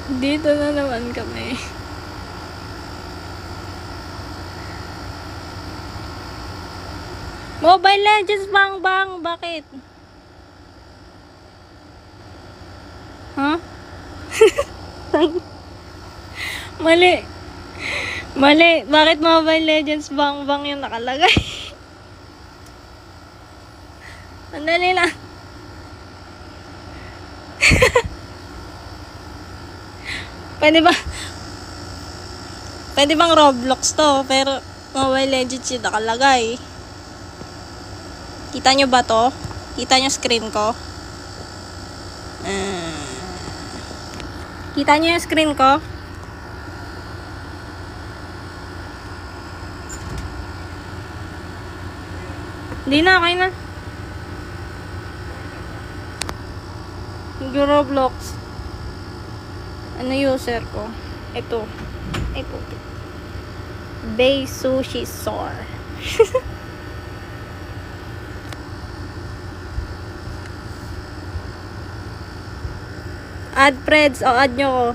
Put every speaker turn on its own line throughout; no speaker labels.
Dito na naman kami. Mobile Legends bang, bakit? Huh? Mali. Mali. Bakit Mobile Legends bang yung nakalagay? Sandali lang. Pwede ba? Pwede bang Roblox to? Pero Mobile Legends yung nakalagay. Kita nyo ba to? Kita nyo screen ko? Kita nyo yung screen ko? Hindi na, okay na. Yung Roblox. Ano user ko? Ito. Ito. Bay Sushi Soar. Add friends. O, add nyo ko.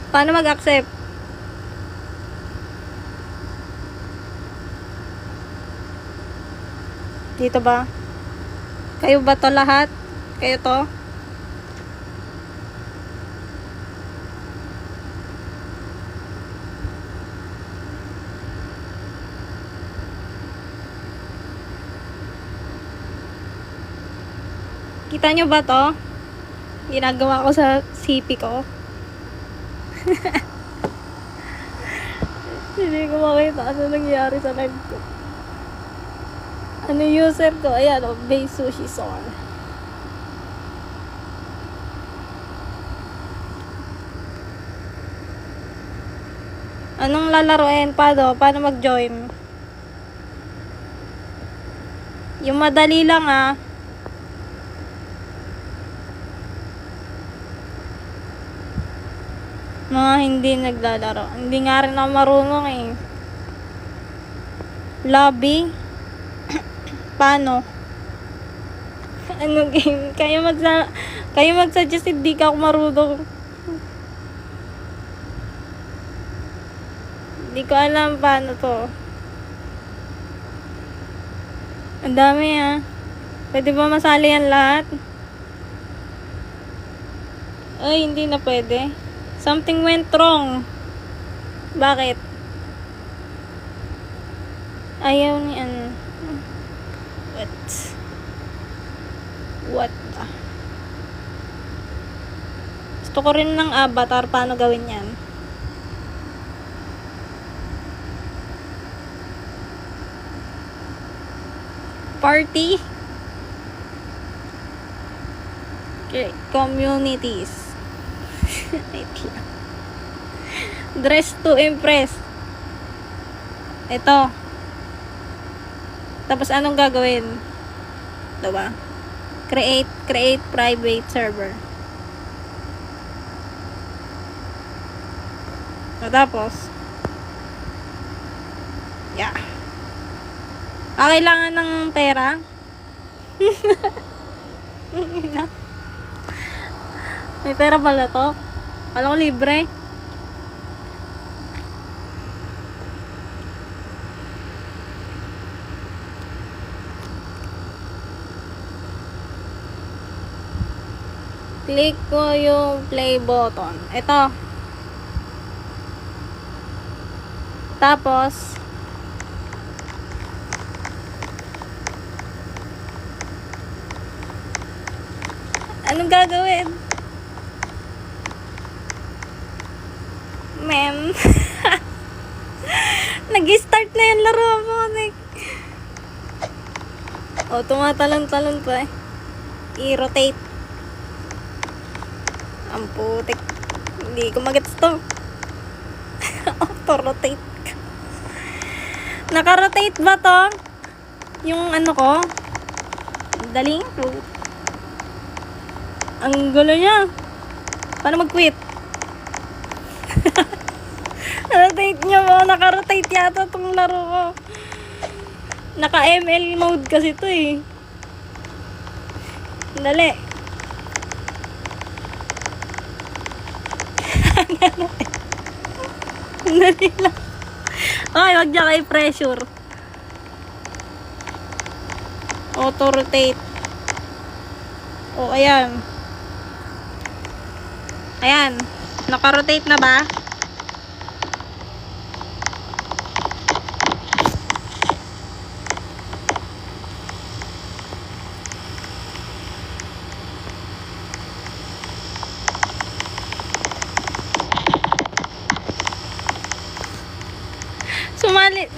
Paano mag-accept? Dito ba? Kayo ba to lahat? Kayo to? Kita nyo ba to? Ginagawa ko sa CP ko. Hindi ko makita ano nangyari sa live ko. Ano user ko? Ayan o, Bay Sushi Soar. Anong lalaroin? Paano mag-join? Yung madali lang ah. Mga hindi naglalaro. Hindi nga rin ako marunong eh. Lobby? Paano? Ano game? Kayo mag-suggest, hindi ka ako marunong. Hindi ko alam paano to. Ang dami ah. Pwede ba masali yan lahat? Ay, hindi na pwede. Something went wrong. Bakit? Ayaw ni ano. What the? Gusto ko rin ng avatar. Paano gawin yan? Party? Okay. Communities. Wait lang. Dress to impress. Ito. Tapos anong gagawin? Diba? Create private server. Tapos yeah. Kailangan ng pera. May pera pala to. Alam ko libre. Click ko yung play button. Ito. Tapos anong gagawin? Ma'am. Nag-start na yung laro mo, Nick. O, tumatalon-talon pa eh. I-rotate. Ang putik. Hindi ko magets to. Auto-rotate. Naka-rotate ba to? Yung ano ko? Daling po. Ang gulo niya. Paano mag-quit? Rotate niya mo. Naka-rotate yata itong laro ko. Naka ML mode kasi to eh. Dali. Dali lang. Ay, wag niya kayo pressure. Auto rotate. O, ayan. Ayan. Naka-rotate na ba?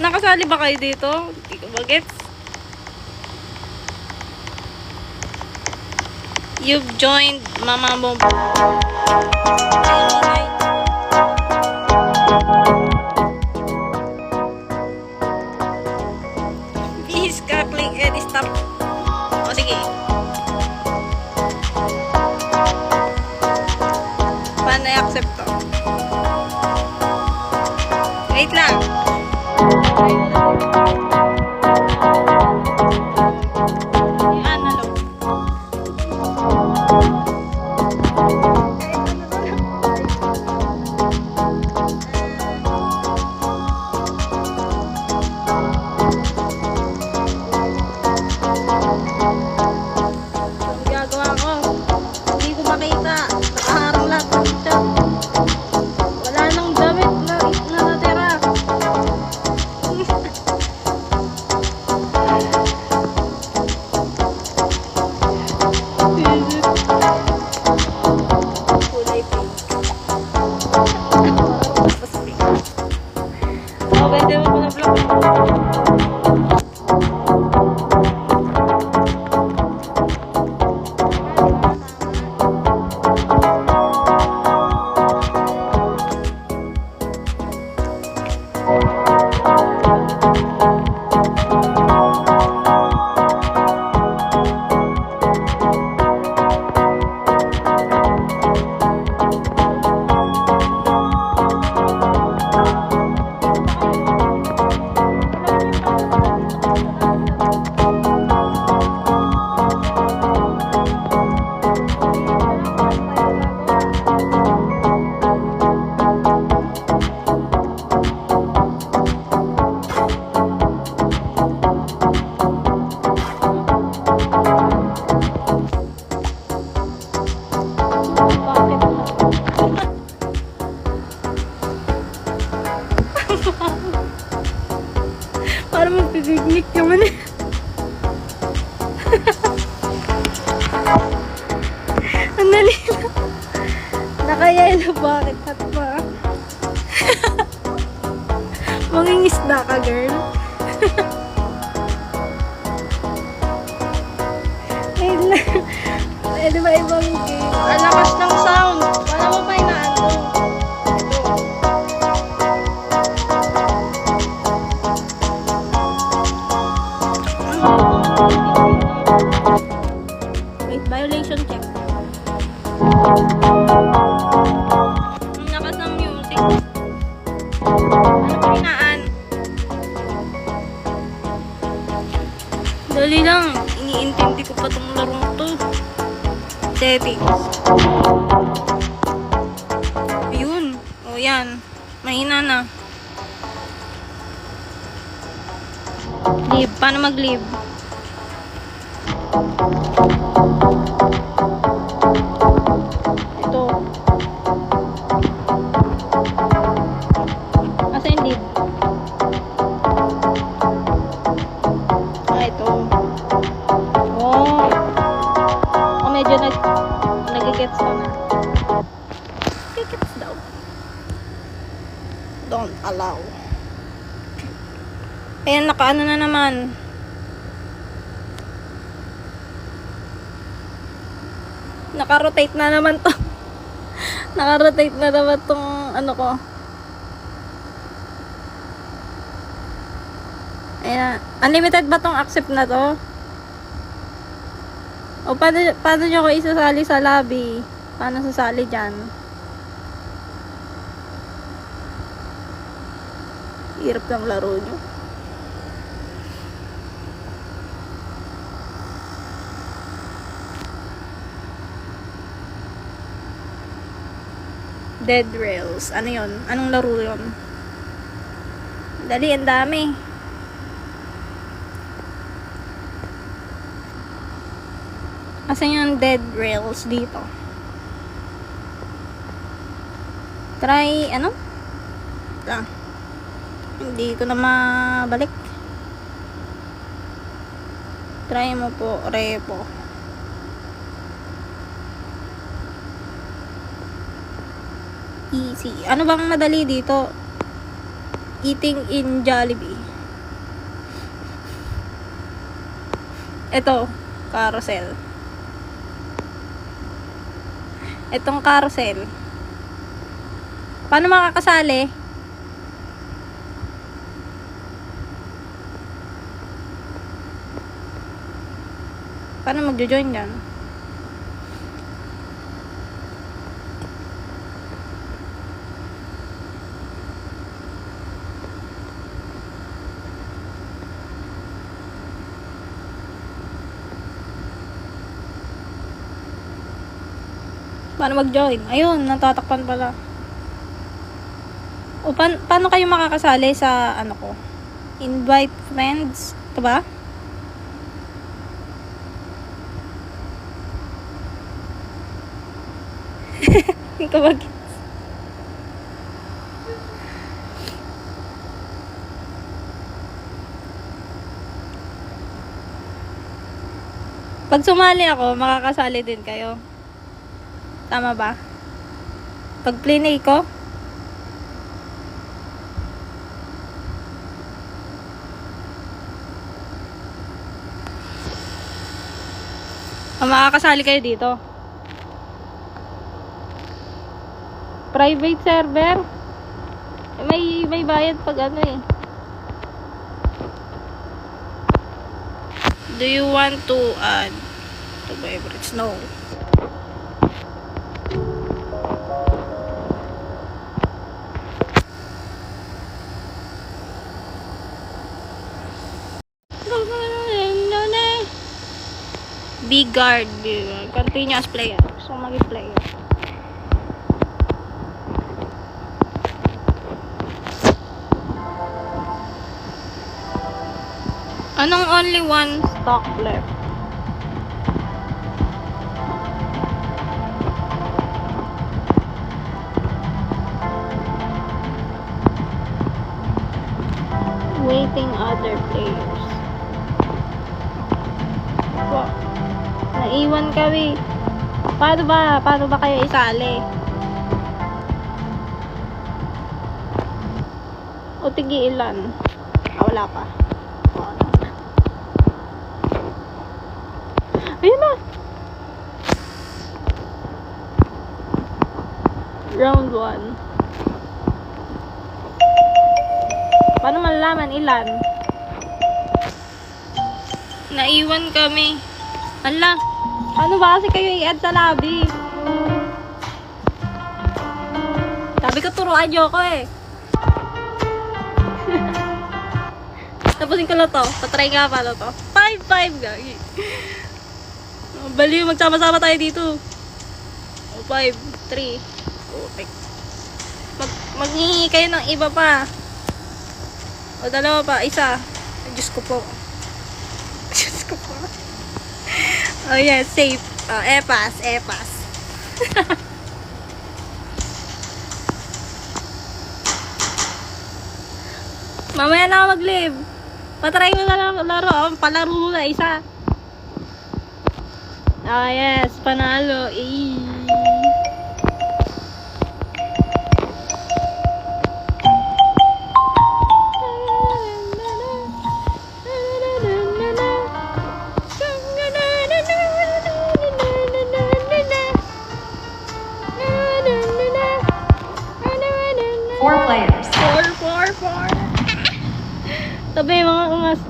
Nakasali ba kayo dito? Hindi ko bagets. You've joined Mama Mo. Please click edit stop. O sige. Paano i-accept to? Wait lang. Parang magpipignik naman eh. Ang dali lang. Naka-yellow bucket hat pa. Mangingisda ka, girl. Wait lang. Pwede ba ibang game? Ang lakas ng sound. Wala mo pa inaano. Wait, violation check. Ang lakas ng music. Ano pa inaan? Dali lang. Iniintindi ko pa tong larong to. Settings. Yun. O yan. Mahina na. Leave. Paano mag-leave? Ito. Asa yung leave? Ah, ito. Oh. Oh, medyo nag-gets ko na. Nag-gets daw. Don't allow. Ayan, nakaano na naman. Naka-rotate na naman to. Naka-rotate na naman tong ano ko. Ayan. Unlimited ba tong accept na to? O paano nyo ko isasali sa lobby? Paano sasali dyan? Hirap ng laro nyo. Dead Rails. Ano yun? Anong laro yun? Dali, ang dami. Asan yung Dead Rails dito? Try, ano? Lang. Hindi ko na mabalik. Try mo po, repo. Easy. Ano bang madali dito? Eating in Jollibee. Ito, carousel. Itong carousel. Paano makakasali? Paano magjo-join dyan? Paano mag-join? Ayun, natatakpan pala. O, paano kayo makakasali sa, ano ko? Invite friends. Ito ba? Hindi ko mag... Pag sumali ako, makakasali din kayo. Tama ba? Pag plinay ko, makakasali kayo dito. Private server. May bayad pag ano eh. Do you want to add to favorites? No. Big guard. Continuous player. So, maging player. Anong only one stock left? Waiting other players. Wow. Naiwan kami. Paano ba kayo isali? O tigi ilan? Wala pa. Ayun na. Round 1. Paano malalaman ilan? Naiwan kami. Ala, ano ba kasi kayo i-add sa lobby? Sabi ko turuan nyo ako eh. Tapusin ko lang to. Patry nga pala to. 5-5 gagi. Baliw, magsama-sama tayo dito. 5, 3. Okay. Maghihingi kayo ng iba pa. O dalawa pa. Isa. Diyos ko po. Diyos ko po. Oh yeah, safe. E-pass. Mamaya na ako mag-live. Patry mo na lang laro. Palaro na isa. Yes, panalo.
Four players.
Four. Tabi mga ungas.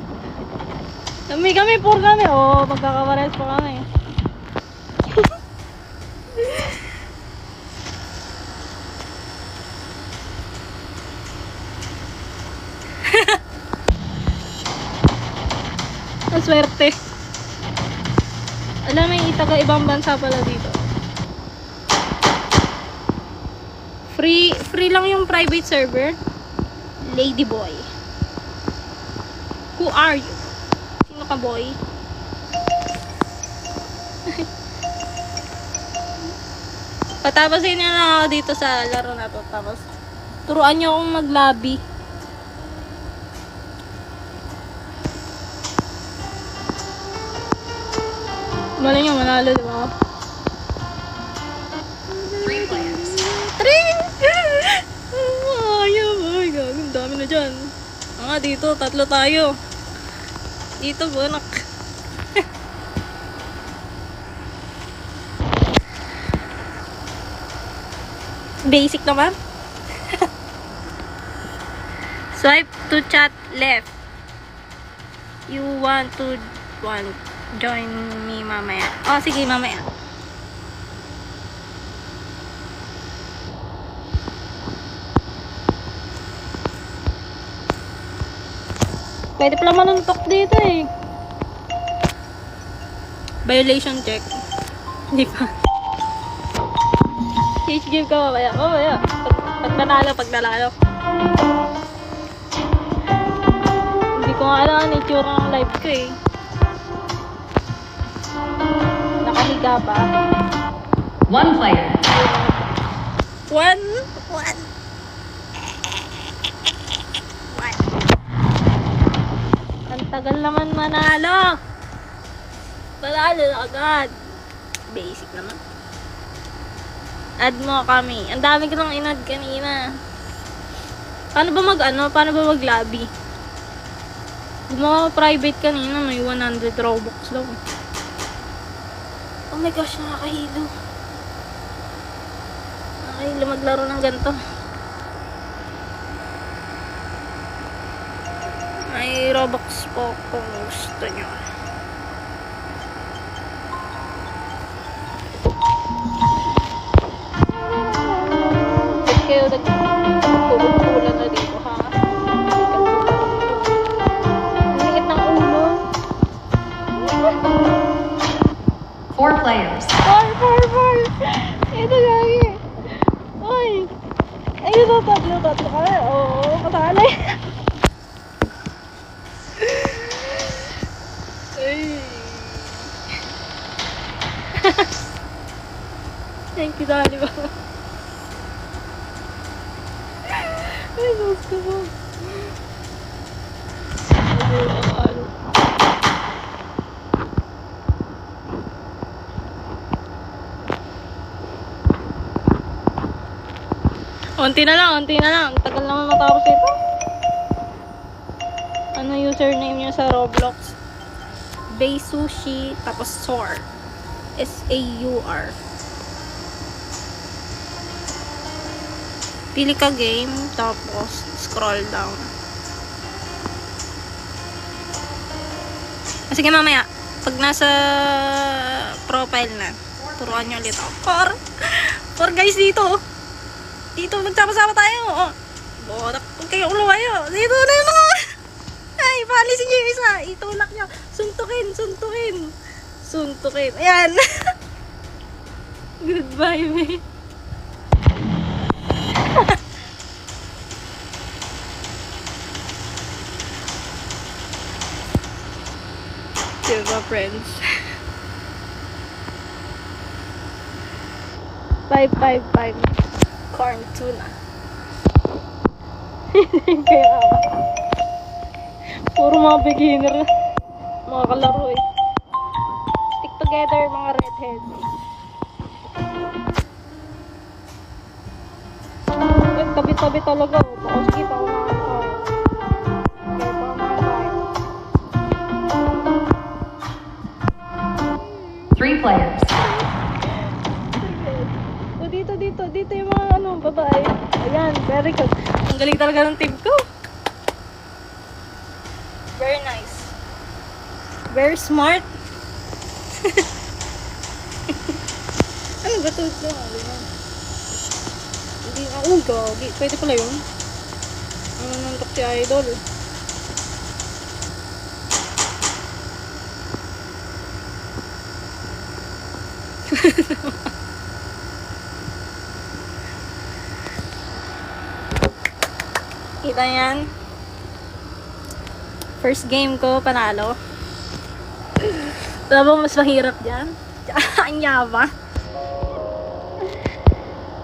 Kami, 4 kami. Oh, magkakawares pa kami. Ang swerte. Alam mo, may taga ibang bansa pala dito. Free lang yung private server. Ladyboy. Who are you? Sino ka, boy? Patapasin niyo lang ako dito sa laro na to. Tapos, turuan niyo akong mag-lobby. Malay niyo, manalo, di ba?
3 players.
3! Ayaw, boy. Ang dami na dyan. Dito, 3 tayo. Dito, bunak. Basic naman. Swipe to chat left. You want join me mamaya. Oh, sige, mamaya. Pwede pala manuntok dito eh. Violation check. Hindi pa. Change game ka mamaya. Mamaya. Pag nanalo. Hindi ko nga alam ang itsura ng live ko eh. Nakahiga ba?
1 player.
One. Ang tagal naman manalo. Panalo na agad. Basic naman. Add mo kami. Ang dami ko nang in-add kanina. Paano ba mag-lobby? Gumawa private kanina, may 100 Robux daw. Oh my gosh, nakakahilo. Nakakahilo maglaro ng ganito. May Robux po kung gusto nyo. Ba't kayo nagpupulan na dito, ha? Ang liit ng ulo.
4 players.
Four. Ito lagi. Ay. Ayun o, tatlo ka. Oo, kasali. Ay. Thank you, Dali ba? Ay, gusto ko. Unti na lang. Tagal naman matapos ito. Ano username niya sa Roblox? Sushi, tapos SAUR. SAUR. Pili ka game, tapos scroll down. Sige mamaya, pag nasa profile na, turuan nyo ulit ako. For guys dito. Dito, magsama-sama tayo. Oh. Bodak, huwag kayong uluwayo. Dito na yun ako. Ay, palisin nyo yung isa. Itulak nyo. Suntukin. Ayan. Goodbye, me. Diba, friends? 555 corn tuna. Kaya puro mga beginner, mga kalaro eh. Stick together, mga redhead. Tabi-tabi talaga. Baka sige pa umahan tayo. Okay, pa umahan tayo.
3 players.
O, dito yung mga babae. Ayan, very good. Ang galing talaga ng team ko. Very nice. Very smart. Ano ba ito? Hindi ako gagi. Pwede pala yun. Ano nantok si Idol. Kita yan. First game ko, panalo. Alam mo, mas mahirap dyan. Ang yaba.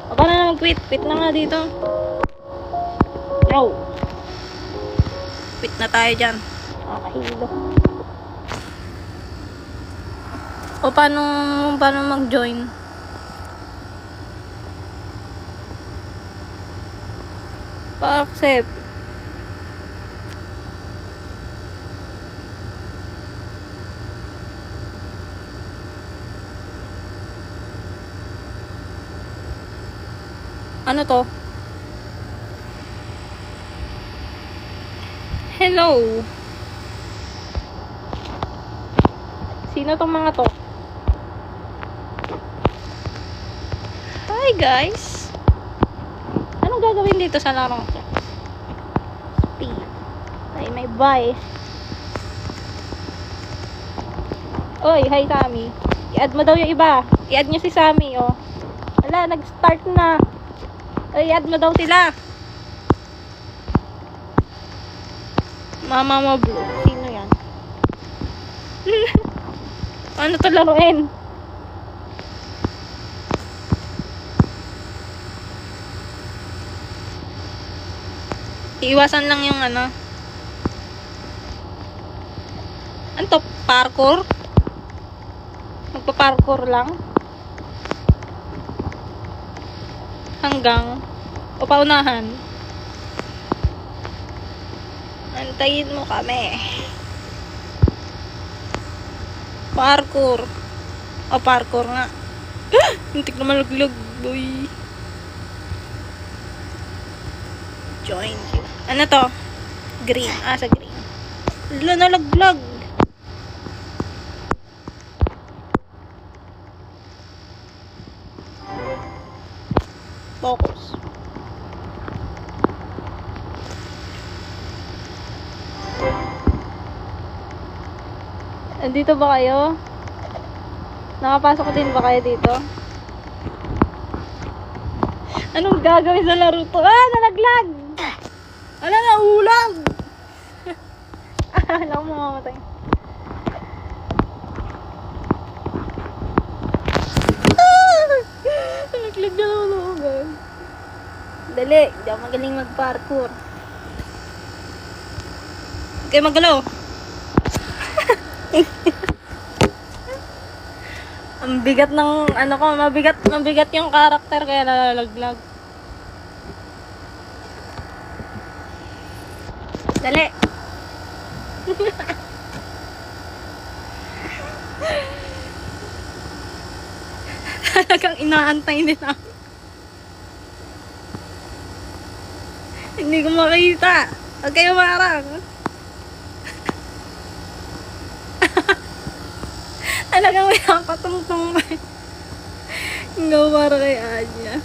O, paano na mag-quit? Quit na nga dito. No. Quit na tayo dyan. Nakahilo. O, paano mag-join? Pa-accept. Ano to? Hello. Sino tong mga to? Hi guys. Anong gagawin dito sa larong to? Speed. Ay, may buy. Oy, hi Sammy. I-add mo daw yung iba. I-add nyo si Sammy, oh. Wala, nag-start na. Ay, add mo daw sila. Mama mo blue. Sino yan? Ano to laruin? Iiwasan lang yung ano. Ano to? Parkour? Magpa-parkour lang? Hanggang o paunahan. Antayin mo kami. Parkour. O parkour nga. Hintik na malaglag, boy. Join you. Ano to? Green. Ah, sa green. Wala, nalaglag. Focus. Andito ba kayo? Nakapasok din ba kayo dito? Anong gagawin sa laro to? Ah, nalaglag! Wala na, ulam! Alam mo, mamamatay. Nalaglag na naman ako, guys. Dali, hindi ako magaling mag-parkour. Okay, magalaw. Ang bigat ng ano ko, mabigat yung karakter kaya nalalaglag. Dali. Talagang inaantay nila. Hindi ko makita. Huwag kayo marang. Talagang may nakatungtong pa. Hanggang para kay Anya.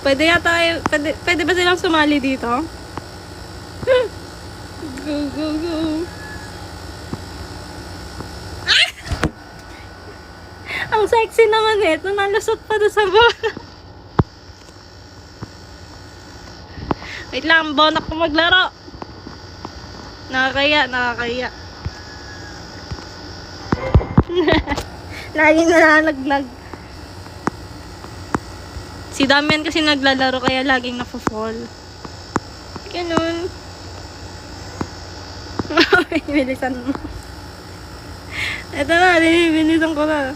Pwede ba silang sumali dito? Go, go, go. Ah! Ang sexy naman ito. Nalusot pa doon sa bola. Wait lang, bonak ko maglaro. Nakakaya. Laging nalalaglag. Si Damian kasi naglalaro kaya laging nafo-fall. Ganun. Bilisan mo. Ito na, bilisan ko na.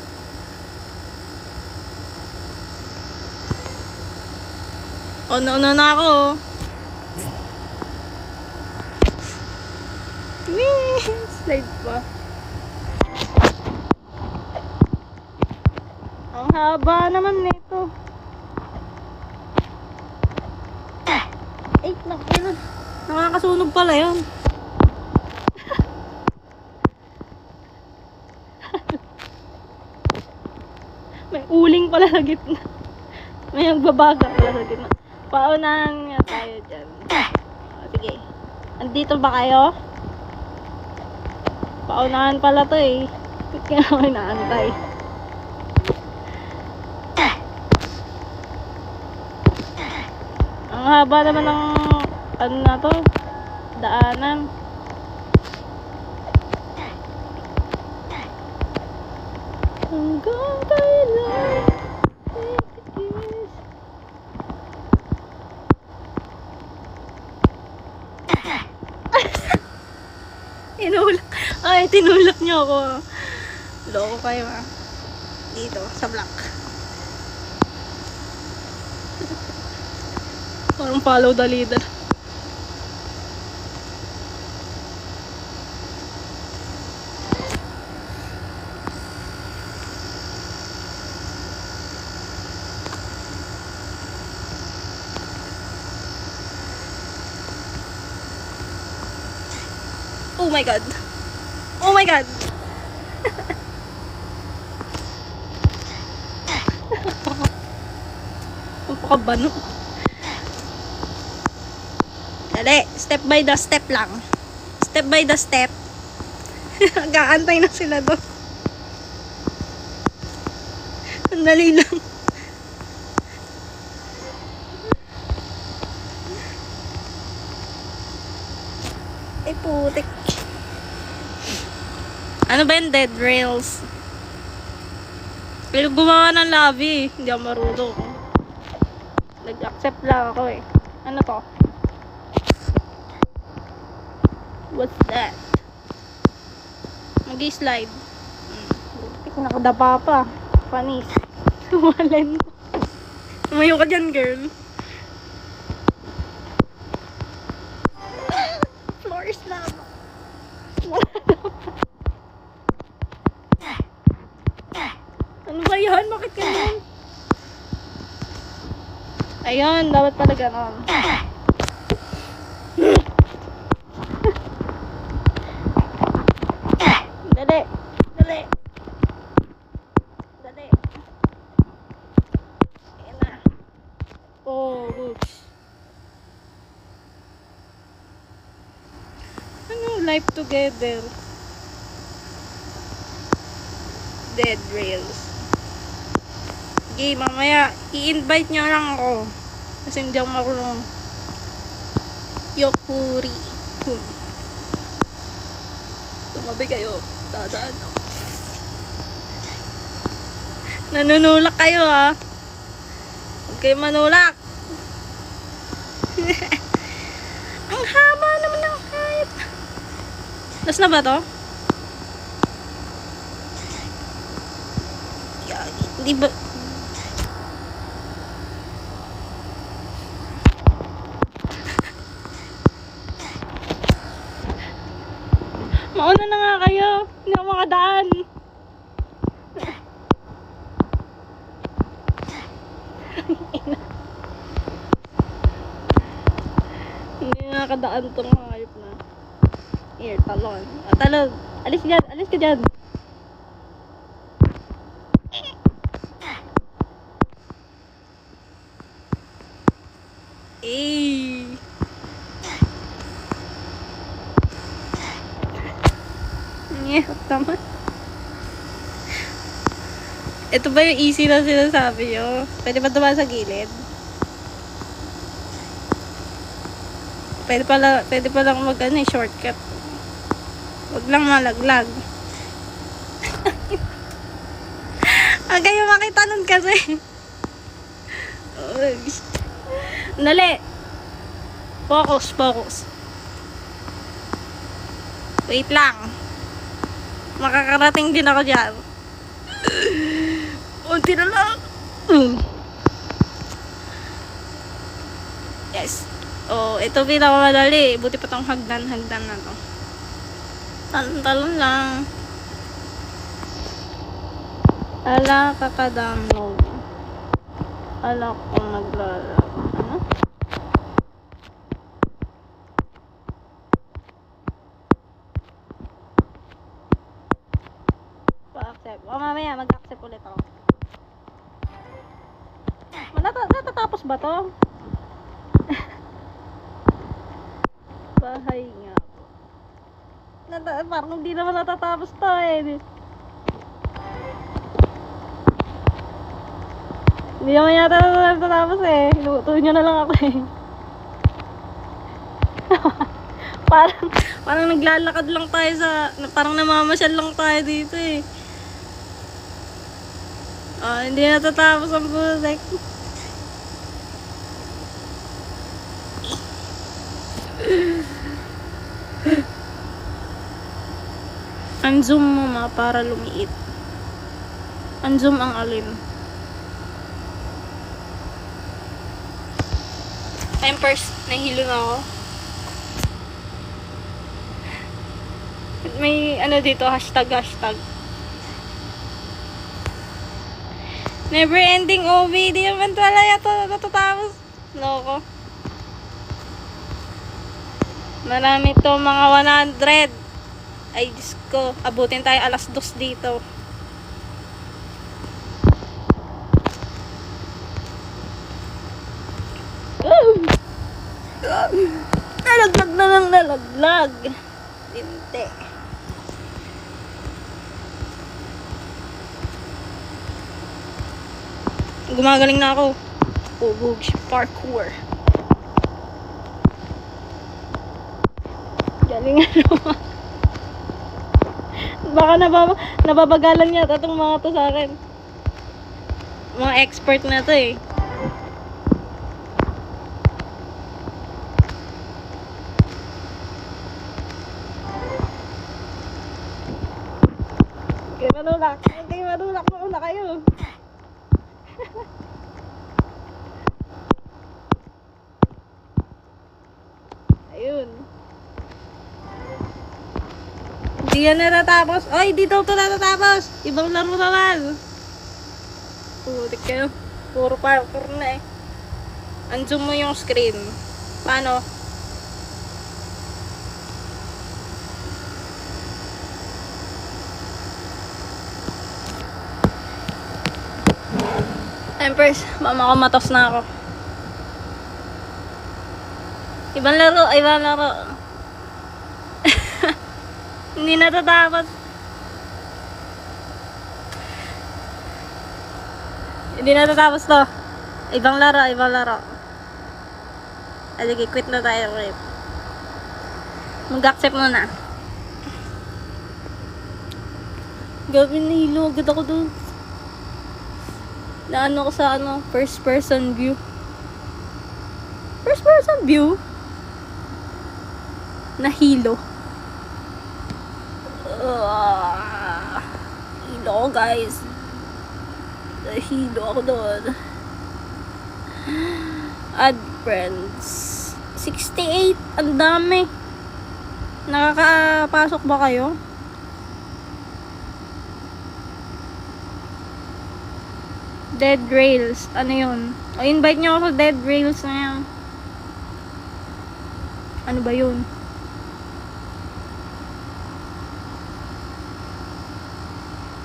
Una na ako. Slide pa. Ang haba naman nito. Ay, nakina. Nakakasunog pala yun. May uling pala sa gitna. May nagbabaga pala sa gitna. Paunahan nga tayo dyan. Sige. Andito ba kayo? Paunahan pala to eh. Ba't kaya ako inaantay? Ang haba naman ng ano na to, daanan. Hanggang kailan titiis. Tinulak niyo ako. Loko kayo ah. Dito, sa block. Parang follow the leader. Oh my god. Oh my god. Napakabano. Dali, step by the step lang. Step by the step. Nag-aantay na sila doon. Ang dali lang. Ay, putik. Ano ba yung dead rails? Pero gumawa ng lobby. Hindi ako marunong. Nag-accept lang ako eh. Ano to? What's that? Mag-slide. Nakadapa pa. Panis. Tumalan. Tumayo ka dyan, girl. Floors na ba? Ano ba yan? Bakit ganyan? Ayun, dapat pala ganon. Dali. Dali. Dali. Ayan na. Oh, oops. Ano? Life together. Dead rails. Okay, mamaya i-invite nyo lang ako. Kasi hindi ako marunong. Yokuri. Tumabi kayo. Dadaan ako. Nanunulak kayo ha. Huwag kayo manulak. Ang haba naman ng kahit. Last na ba to? Hindi ba? Mauna na nga kayo. Hindi ako makadaan. Hindi na nakadaan itong hayop na. Here, talon. Talon. Alis ka dyan. Alis ka dyan. Eh. Tama. Ito ba yung easy na sinasabi nyo? Pwede ba dumaan sa gilid? Pwede pa lang mag shortcut. Huwag lang malaglag. Ang kayo makita nun kasi. Dali. Focus, focus. Wait lang. Makakarating din ako dyan. Unti na lang. Yes. Oh, ito pinakamadali. Buti pa tong hagdan na to. Talon lang. Ala, kaka-download. Ala ko naglalaro. Ano? Pa-accept. O, mamaya mag-accept ulit ako. Natatapos ba to? Bahay nga. Parang hindi naman natatapos to eh. Hindi naman yata natatapos eh. Luto nyo na lang ako eh. Parang, parang naglalakad lang tayo sa, parang namamasyal lang tayo dito eh. Ah, hindi natatapos ang putek. Ang-zoom mo para lumiit. Ang-zoom ang alin. First, nahilo na ako. May ano dito, hashtag. Never ending OV, di naman talaga ito natatapos. Loko. Marami to, mga 100. Ay, Diyos ko. Abutin tayo alas 2 dito. Nalaglag na lang, nalaglag. Dinte. Gumagaling na ako. Ubog, parkour. Galing ano. Baka nababagalan yata itong mga to sa akin. Mga expert na to eh. Kay manulak mauna kayo. Ayun. Hindi yan natatapos. Oy, di daw ito natatapos. Ibang laro naman. Putik kayo. Puro parkour na eh. Unzoom mo yung screen. Paano? First, mama ko matos na ako. Ibang laro. Hindi natatapos. Hindi natatapos to. Ibang laro. Sige, quit na tayo. Mag-accept muna. Gabi, nahilo agad ako doon. Naano ko sa first person view. First person view? Nahilo. Hilo ako, guys. Nahilo ako doon. Add friends. 68. Ang dami. Nakakapasok ba kayo? Dead Rails. Ano yun? O, invite nyo ako sa Dead Rails na yan. Ano ba yun?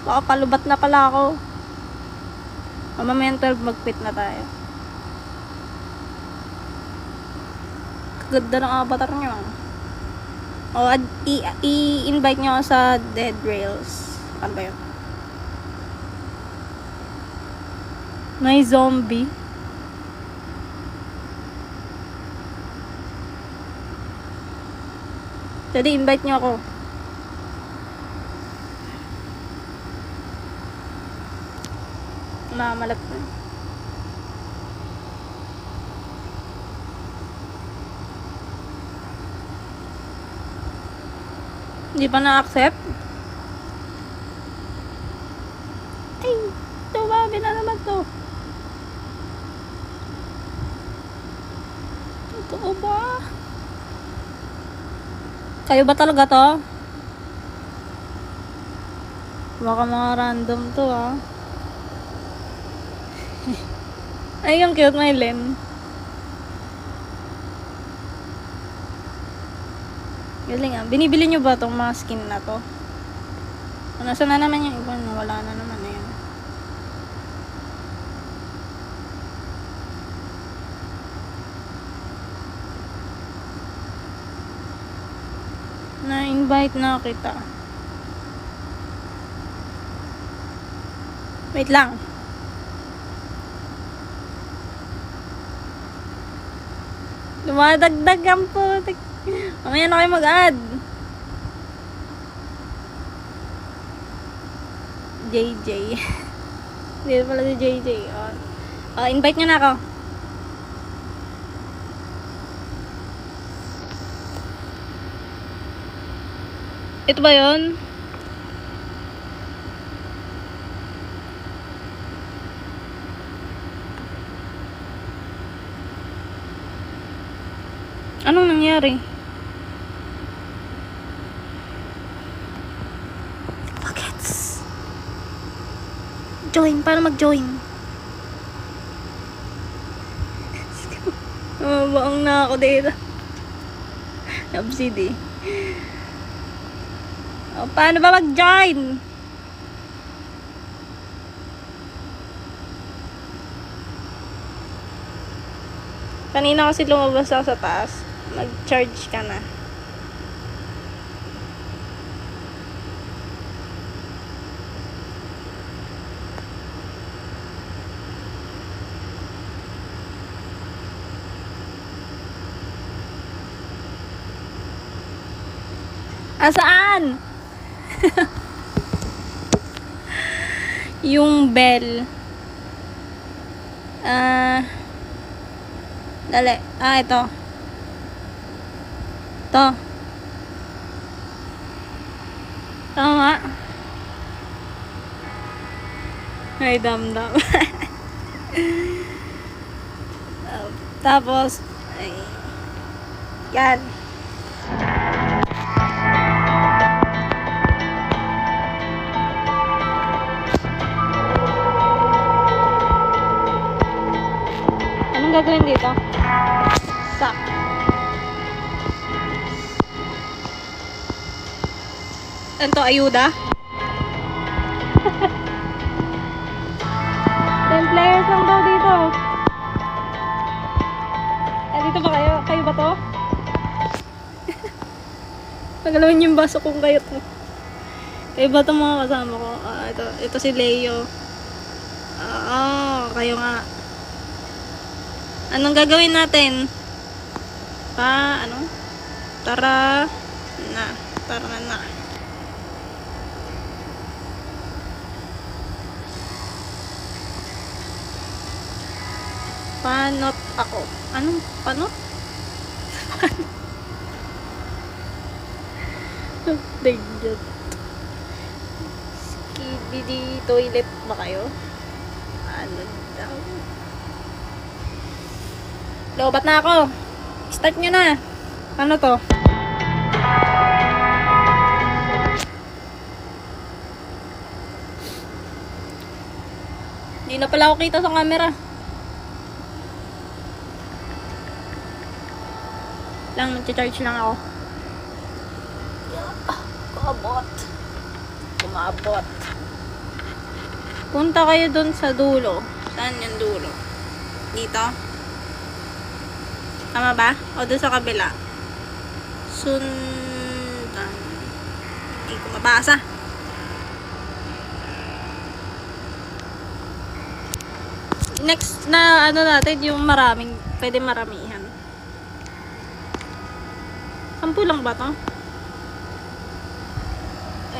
Baka palubat na pala ako. Mamaya 12 mag-quit na tayo. Kaganda ng avatar nyo. O, i-invite nyo ako sa Dead Rails. Ano ba yun? May zombie. Jadi invite niyo ako. Mamalat na. Hindi pa na-accept? Ay, tumabi na naman to. Totoo ba? Kayo ba talaga to? Baka mga random to ah. Ay, yung cute, Mylene. Galing ah. Binibili nyo ba tong mga skin na to? Nasaan na naman yung iba? Wala na naman na yun. Na-invite na kita. Wait lang. Dumadagdag ang putik. Mamaya na kayo mag-add. JJ. Dito pala si JJ. Invite nyo na ako. Ito ba yun? Anong nangyari? Buckets. Join, para mag-join. Baong na ako dito. Absidi. Paano ba mag-join? Kanina kasi lumabas ako sa taas. Mag-charge ka na. Asaan? Yung bell. Dali. Ito. Ito. Tama. Ay, damdam. Tapos, ay, yan. Anong gagawin dito? Sak. Ito, ayuda. 10 players lang daw dito. Dito ba kayo? Kayo ba to? Pagalawin yung baso kung kayo to. Kayo ba itong mga kasama ko? Ito si Leo. Kayo nga. Anong gagawin natin? Tara na. Panot ako. Anong panot? Danger. Skibidi toilet ba kayo? Ano daw? Lobat na ako. Start nyo na. Ano to? Hindi na pala ako kita sa camera. Mag-charge lang ako. Kumabot. Punta kayo dun sa dulo. Saan yung dulo? Dito? Tama ba? O dun sa kabila? Sundan. Hindi ko mabasa. Next na natin yung maraming, pwede maramihan. 10 lang ba to?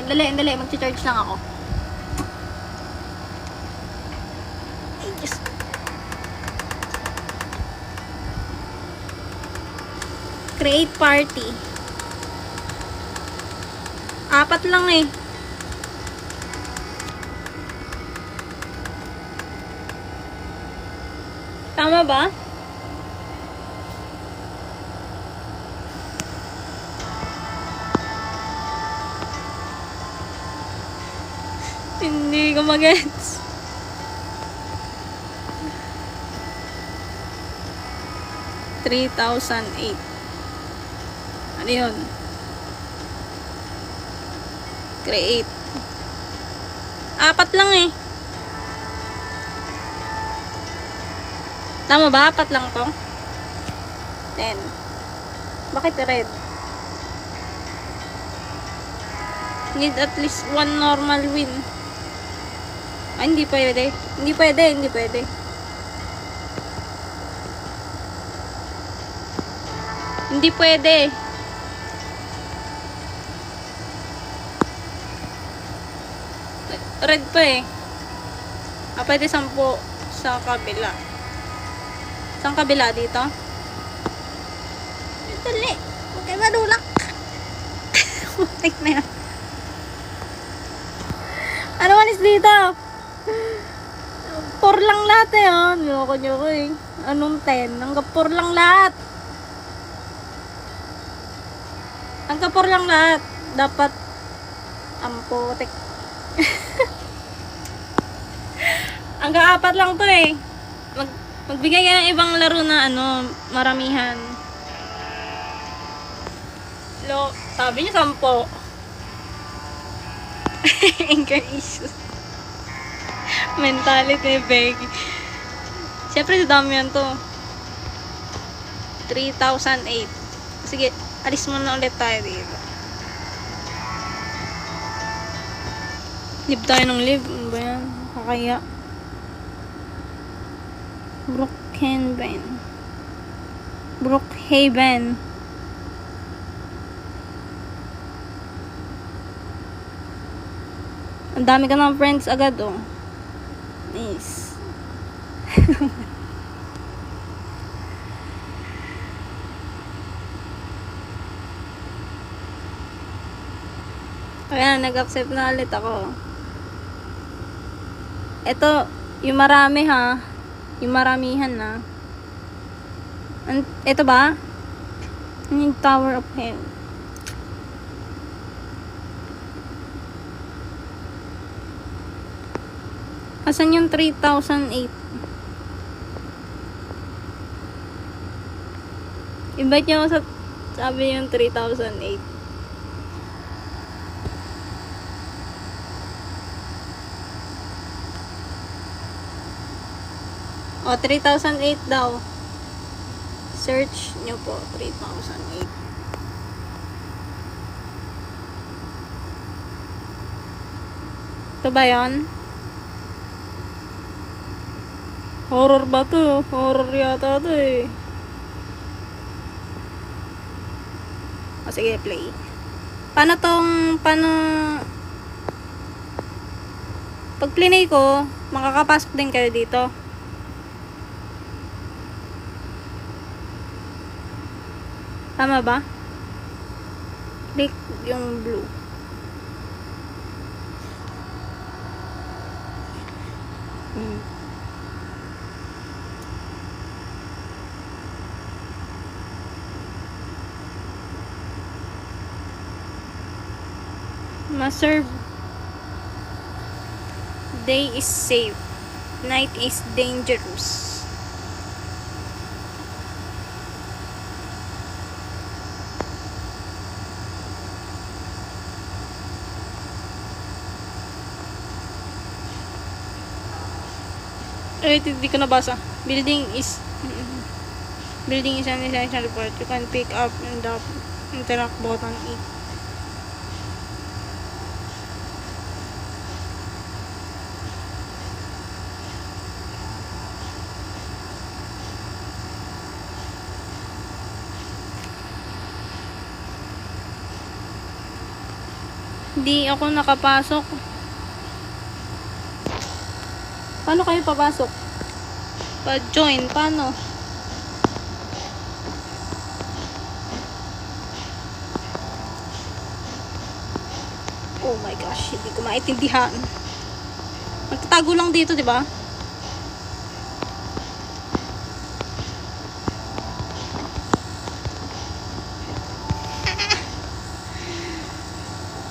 Dali, mag-charge lang ako. Ay, Diyos. Create party. 4 lang eh. Tama ba? Hindi ko mag-gets. $3,008. Ano yun? Create. 4 lang eh. Tama ba? 4 lang to? 10. Bakit red? Need at least 1 normal win. Ay, hindi pwede. Hindi pwede. Hindi pwede. red pa eh. Pwede 10 sa kabila. Saan kabila dito? Dali. Huwag kayo madulak. Putik na yan. Ano manis dito? 4 lang lahat eh. Oh. Niyoko eh. Anong 10? Hanggang 4 lang lahat. Hanggang 4 lang lahat. Dapat putik. Hanggang 4 lang to eh. Magbigay ka ng ibang laro na maramihan. Sabi niya 10. Anger issues. Mentality bag. Siyempre, dami yan to. 3,008. Sige, alis muna ulit tayo dito. Live tayo ng live. Ano ba yan? Kakaya. Brookhaven. Ang dami ka ng friends agad, oh. Nice. Ayan, nag-accept na ulit ako. Ito, yung marami ha. Yung maramihan na. Ito ba? Yung Tower of Hell. Asan yung 3,008? Invite niyo ako sa sabi yung 3,008. O, 3,008 daw. Search nyo po, 3,008. Ito ba yun? Horror ba to? Horror yata to eh. O, sige, play. Paano pag plinay ko, makakapasok din kayo dito. Tama ba? Click yung blue. Maserve. Day is safe. Night is dangerous. Hindi ko nabasa. Building is an essential part. You can pick up and the interact button it. Hindi ako nakapasok. Paano kayo papasok? Pa-join, paano? Oh my gosh, hindi ko maintindihan. Magtatago lang dito, di ba?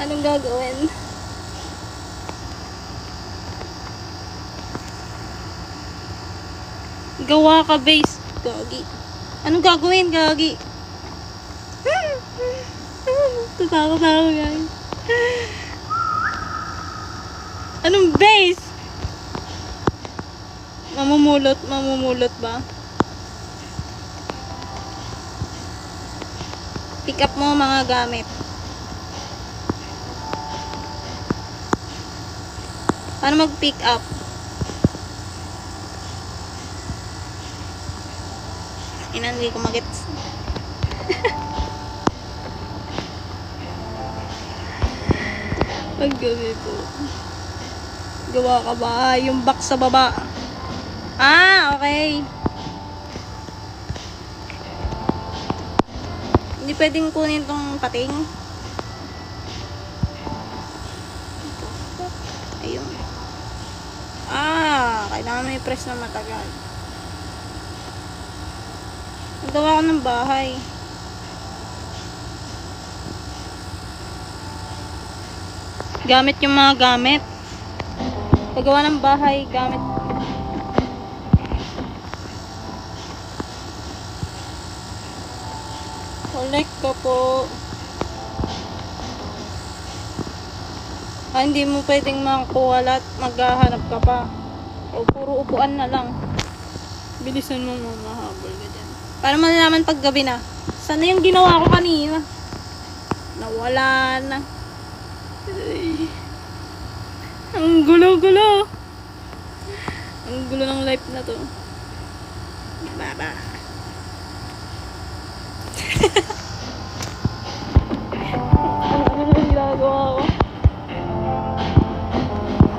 Anong gagawin? Gawa ka base. Gagi. Anong gagawin, gagi? Tatakot ako, guys. Anong base? Mamumulot ba? Pick up mo mga gamit. Paano mag-pick up? Hindi ko magets. Pag gabi po. Gawa ka ba? Yung box sa baba. Ah, okay. Hindi pwedeng kunin tong pating. Ayun. Ah, kailangan may press na matagal. Nagawa ko ng bahay. Gamit yung mga gamit. Paggawa ng bahay, gamit. Collect ka po. Ah, hindi mo pwedeng makuha lahat. Maghahanap ka pa. O puro upuan na lang. Bilisan mo, mahabol ka dyan. Para malalaman pag gabi na. Sana yung ginawa ko kanina? Nawala na. Ay. Ang gulo-gulo. Ang gulo ng life na to. Baba. Ano yung ginagawa ko?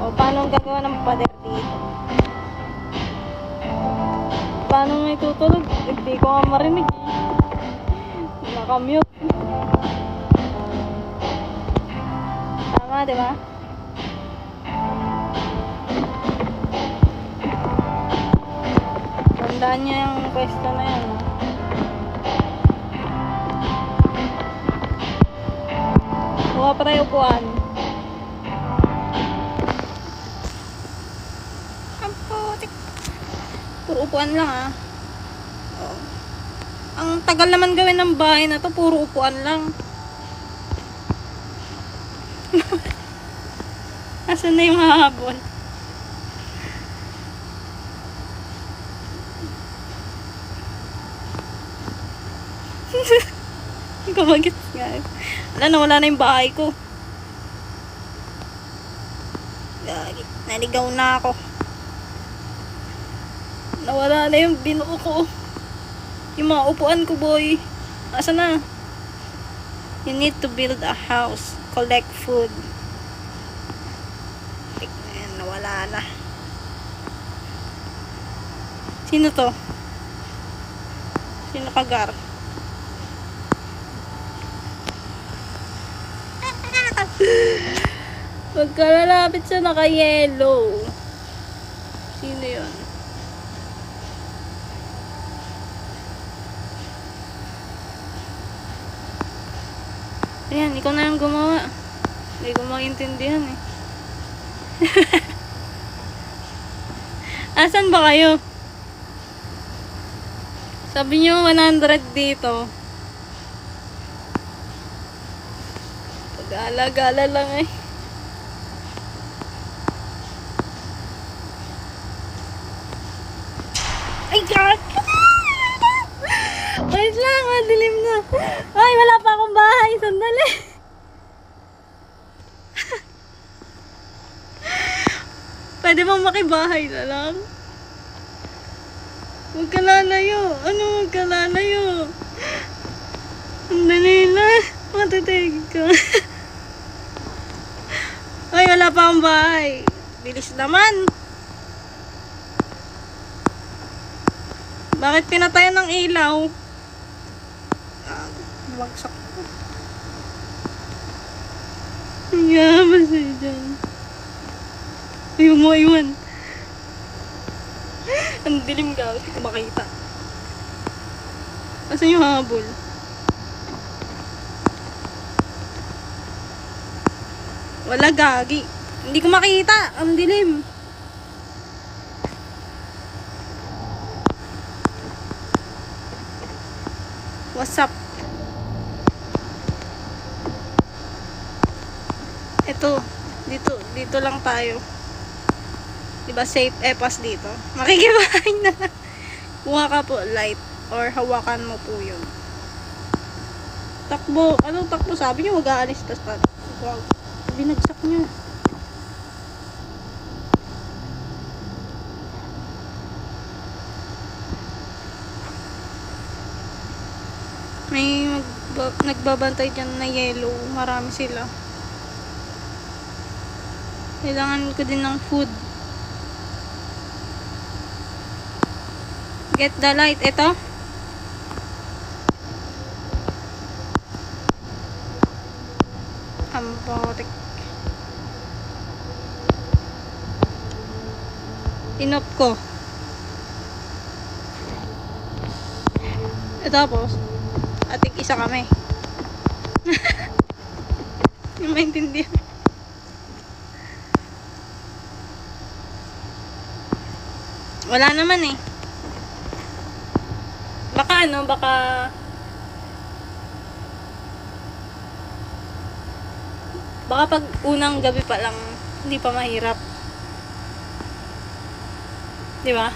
O, paano ang gagawa ng pader dito? Paano may tutulog? Hindi ko nga marinig eh. Nakamute. Tama, di ba? Tandaan niya yung pwesto na yan. Oh. Kuha pa tayo upuan. Ang putik. Puro upuan lang ah. Oh. Ang tagal naman gawin ng bahay na to. Puro upuan lang. Asan na yung hahabol? Kumagit nga. Wala na yung bahay ko. Gagi. Naligaw na ako. Nawala na yung binuo ko. Yung mga upuan ko, boy. Asan na? You need to build a house. Collect food. Ayan, nawala na. Sino to? Sino kagar? Pagka lalapit siya naka-yellow. Sino yun? Ayan, ikaw na lang gumawa. Hindi ko maintindihan eh. Asan ba kayo? Sabi niyo 100 dito. Pag-alagala lang eh. Ay, God! Wait lang, madilim na. Ay, wala pa akong bahay. Sandali. Pwede bang makibahay na lang? Huwag ka lalayo. Ano huwag ka lalayo? Sandali na. Matitig ka. Ay, wala pa akong bahay. Bilis naman. Bakit pinatayan ng ilaw? Bagsak ko. Yaman sa'yo dyan. Ayaw mo iwan. Ang dilim ka. Hindi ko makita. Asan yung habol? Wala, gagi. Hindi ko makita. Ang dilim. What's up? Ito, dito lang tayo. Diba safe pas dito? Makikibahay na. Kuha ka po light or hawakan mo po yun. Takbo. Anong takbo? Sabi niyo wag aalis. Tas pa. Wow. Binagsak niyo. May nagbabantay dyan na yellow. Marami sila. Kailangan ko din ng food. Get the light. Ito. Ambotek. Inop ko. Tapos, ating isa kami. Hindi maintindihan. Wala naman eh. Baka baka pag unang gabi pa lang, hindi pa mahirap. Di ba?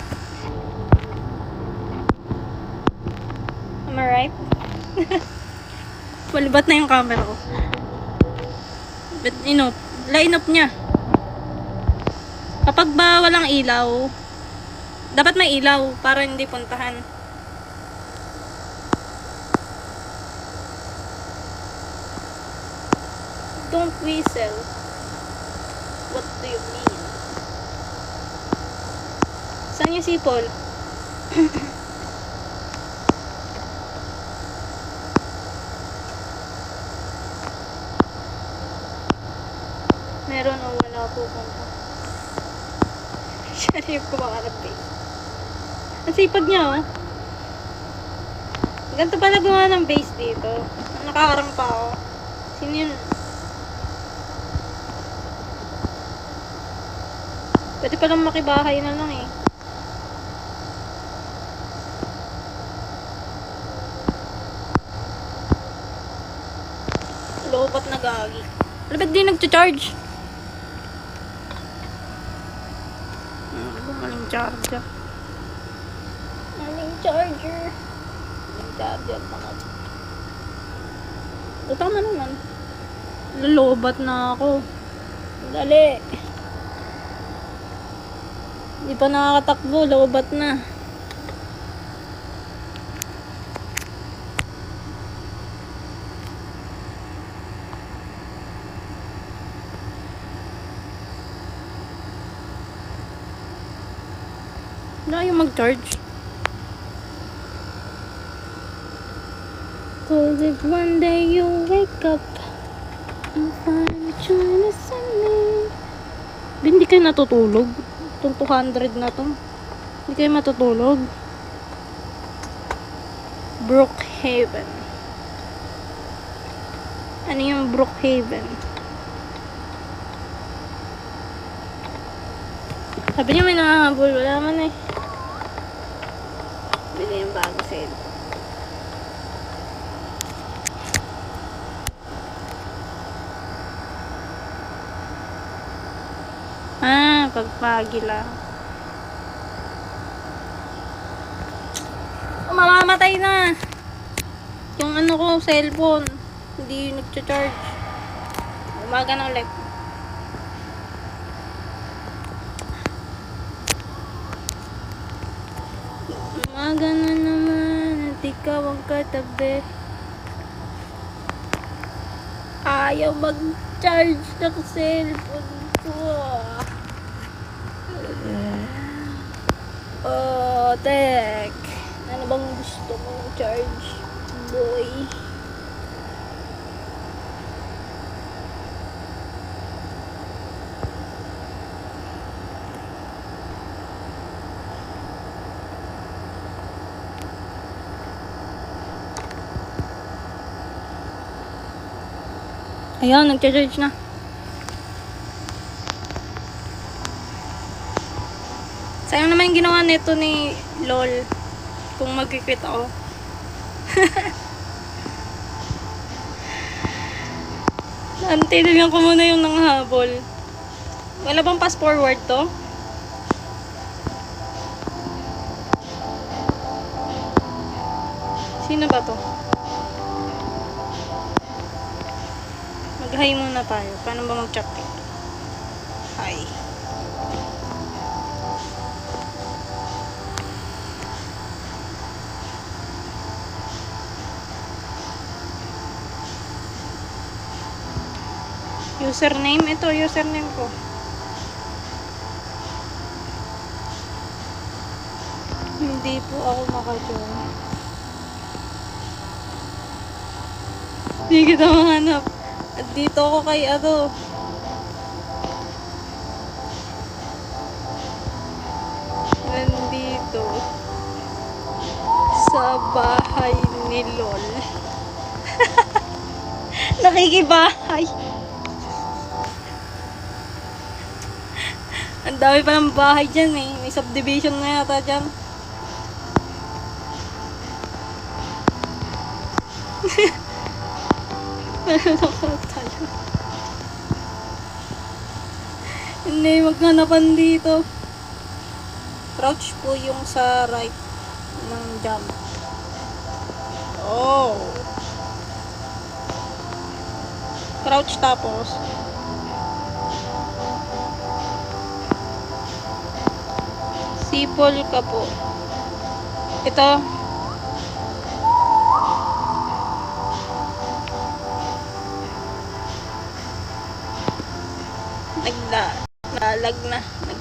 Am I right? Palibat na yung camera ko. But, line up niya. Kapag ba walang ilaw, dapat may ilaw para hindi puntahan. Don't whistle. What do you mean? Saan yung sipol? Meron o wala po kung siya yung kumakarap eh. Ang sipag niya oh. Ganito pala gumawa ng base dito. Nakakarang pa ako. Sino yun? Pwede palang makibahay na lang eh. Lobat na gagi. Ano ba't di nag-charge? Maling charger. Maling charger. Maling charger mga. Utang na naman. Lolobat na ako. Dali. Hindi pa nakakatakbo. Lobat na. Wala yung mag-charge. Cause if one day you wake up and find me trying to send me. Hindi kayo natutulog. Itong 200 na to. Hindi kayo matutulog. Brookhaven. Ano yung Brookhaven? Sabi niya may nangahabol. Wala man eh. Bili yung bago sale. Pagpagi lang. Mamamatay na. Yung ano ko, cellphone. Hindi nagcha-charge. Umaga na ulit. Umaga na naman. At ikaw ang katabi. Ayaw mag-charge ng cellphone ko. Oh, tek. Ano bang gusto mong charge, boy? Ayan, nagcha-charge na. Sayang naman yung ginawa nito ni LOL. Kung mag-quit ako. Antinan ko muna yung nanghabol. Wala bang pass forward to? Sino ba to? Mag-hi muna tayo. Paano ba mag-chat eh? Hi. Username? Ito, username ko. Hindi po ako maka-join. Hindi kita mahanap. At dito ako kay ano. Nandito. Sa bahay ni Lol. Nakikibahay. Ang dami pa ng bahay dyan eh. May subdivision na yata dyan. Nalulungkot tayo. Hindi, maghanapan dito. Crouch po yung sa right ng jump. Oh. Crouch tapos. Sipol ka po. Ito.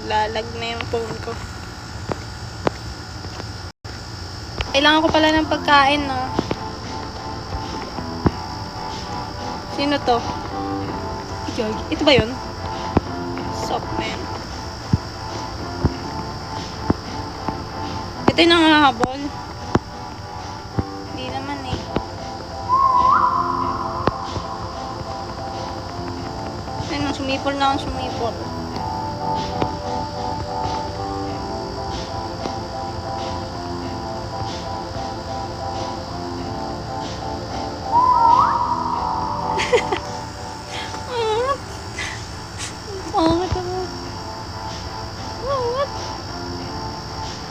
Naglalag na yung phone ko. Kailangan ko pala ng pagkain, no? Sino to? Ito ba yun? Softman. Ito yung nangahabol. Hindi naman eh. Ayun, sumipol na akong sumipol.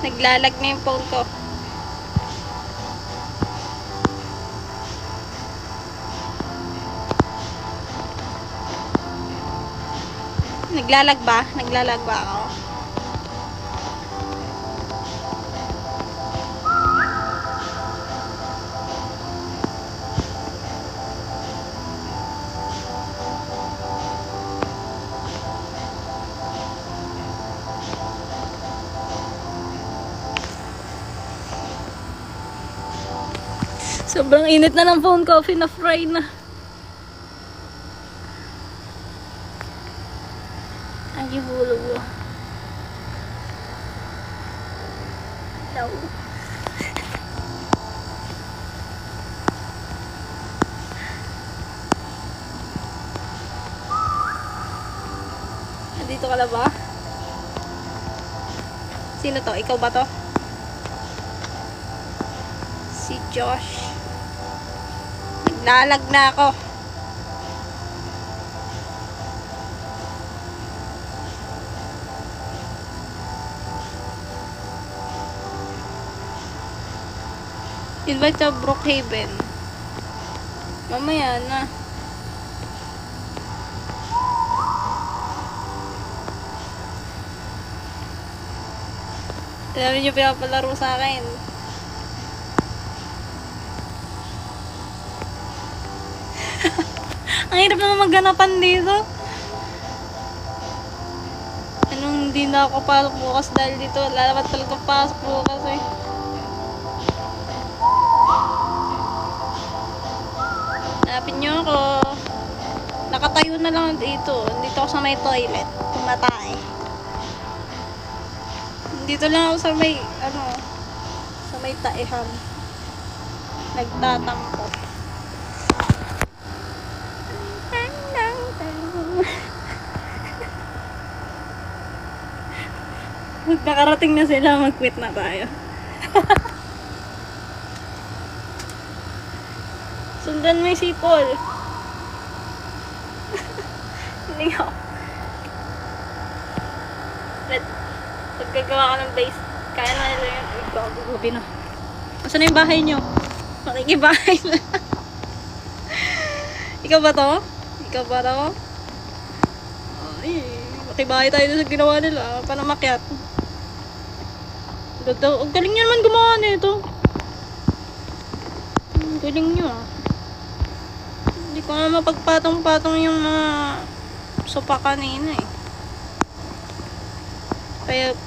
Naglalag na yung phone ko. Naglalag ba? Naglalag ba ako? Sobrang init na ng phone ko, fry na. Ay, hulog mo. No. Nandito ka na ba? Sino to? Ikaw ba to? Si Josh. Naglalag na ako. Invite sa Brookhaven. Mamaya na. Alam niyo pinapalaro sa akin. Ang hirap naman magganapan dito. Anong hindi na ako pasok bukas dahil dito lalabat talaga pasok bukas eh. Hanapin niyo ako. Nakatayo na lang dito. Dito ako sa may toilet. Tumatay. Dito lang ako sa may sa may taihan. Nagtatampo. Nakarating na sila, mag-quit na tayo. Sundan mo yung sipol. Hindi ako. Paggagawa ka ng base, kaya na nila yun. Gabi na. Asan na yung bahay nyo? Makikibahay na. Ikaw ba to? Ikaw ba to? Ay, makibahay tayo sa ginawa nila. Paano makyat? Ang galing nyo naman gumawa nito. Ang galing nyo ah. Hindi ko nga mapagpatong-patong yung mga sopa kanina eh. Kaya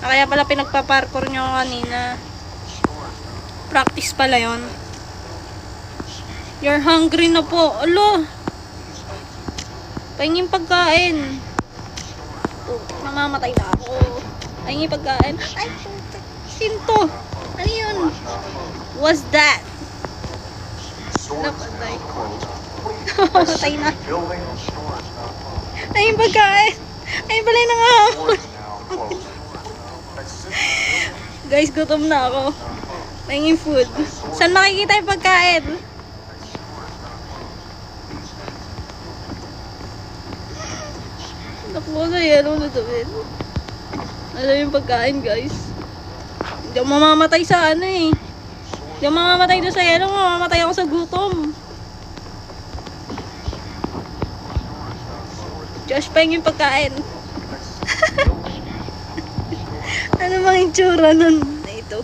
Kaya pala pinagpa-parkour nyo kanina. Practice pala yon. You're hungry na po. Alo. Pahingin pagkain. Oh, mamamatay na ako. Pahingin pagkain. Ay, sinto. Ano yun? What's that? Napatay. Napatay na. Pahingin pagkain. Ay, balay na nga ako. Guys, gutom na ako. Pahingin food. Saan makikita yung pagkain? Nakuha na yellow na tawid. Ano yung pagkain, guys? Hindi ako mamamatay sa ano eh. Hindi ako mamamatay doon sa yellow. Mamamatay ako sa gutom. Josh, pahingin pagkain. Ano bang itsura nun? Ito.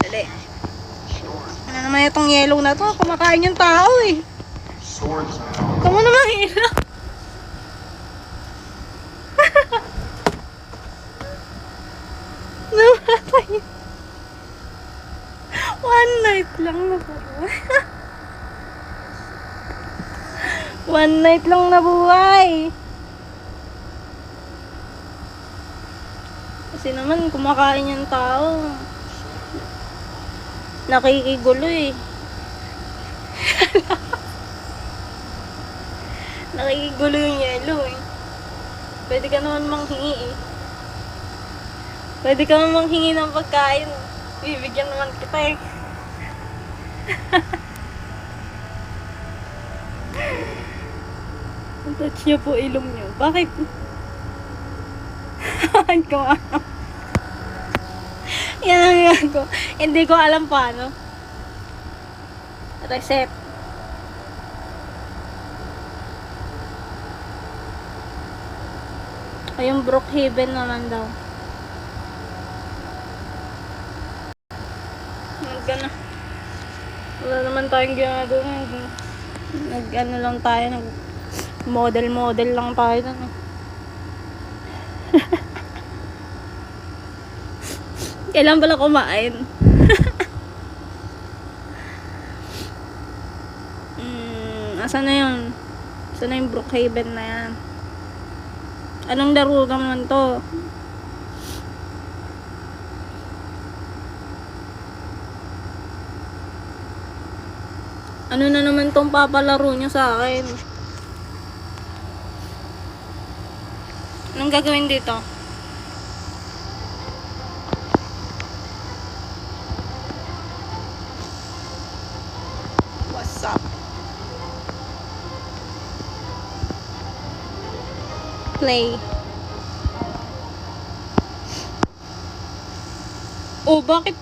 Dali. Ano naman itong yellow na to? Kumakain yung tao eh. Kamu naman hirap. Namatay. One night lang nabuhay. One night lang nabuhay. Kasi naman kumakain yung tao. Nakikigulo eh. Nakikigulo yung yellow eh. Pwede ka naman manghingi eh. Pwede ka naman manghingi ng pagkain. Bibigyan naman kita eh. Ang touch niyo po ilong niyo. Bakit? Bakit ko yan ang yan ko. Hindi ko alam paano. Reset. Ay, yung Brookhaven naman daw. Nag-ano. Wala naman tayong ginagawa. Nag-ano lang tayo. Nag-model lang tayo. Kailan pala kumain? Asan na yun? Asan na yung Brookhaven na yan? Anong laro naman to? Ano na naman tong papalaro nyo sa akin? Anong gagawin dito? What's up? Play. Oh, bakit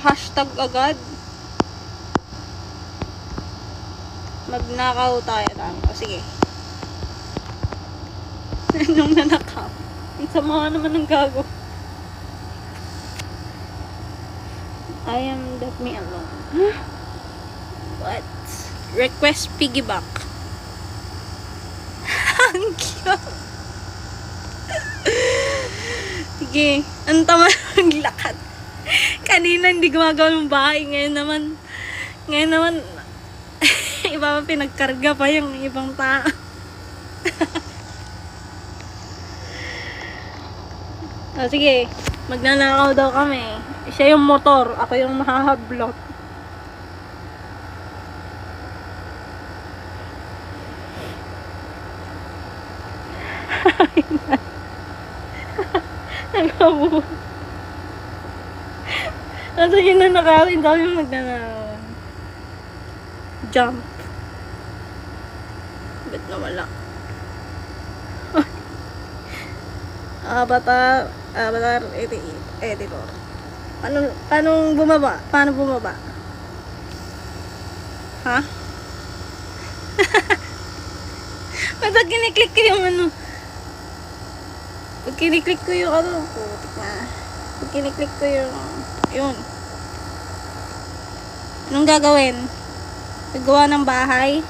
hashtag agad? Magnakaw tayo lang. O, sige. Anong nanakaw? Ang sama naman ng gago. I am left me alone. Huh? What? Request piggyback. Ang cute. Sige. Ang tama ng lakad. Kanina hindi gumagawa ng bahay. Ngayon naman, iba pa pinagkarga pa yung ibang tao. O, sige. Magnanakaw daw kami. Siya yung motor. Ako yung mahahablot. Nakabu. Nasa yun na nakawin daw yung magnanakaw. Jump. Ba't nawala? Avatar editor. Paano bumaba? Paano bumaba? Ha? Pag kiniklik ko yung ano. Pag kiniklik ko yung ano. Putik na. Pag kiniklik ko yung yun. Anong gagawin? Gagawa ng bahay?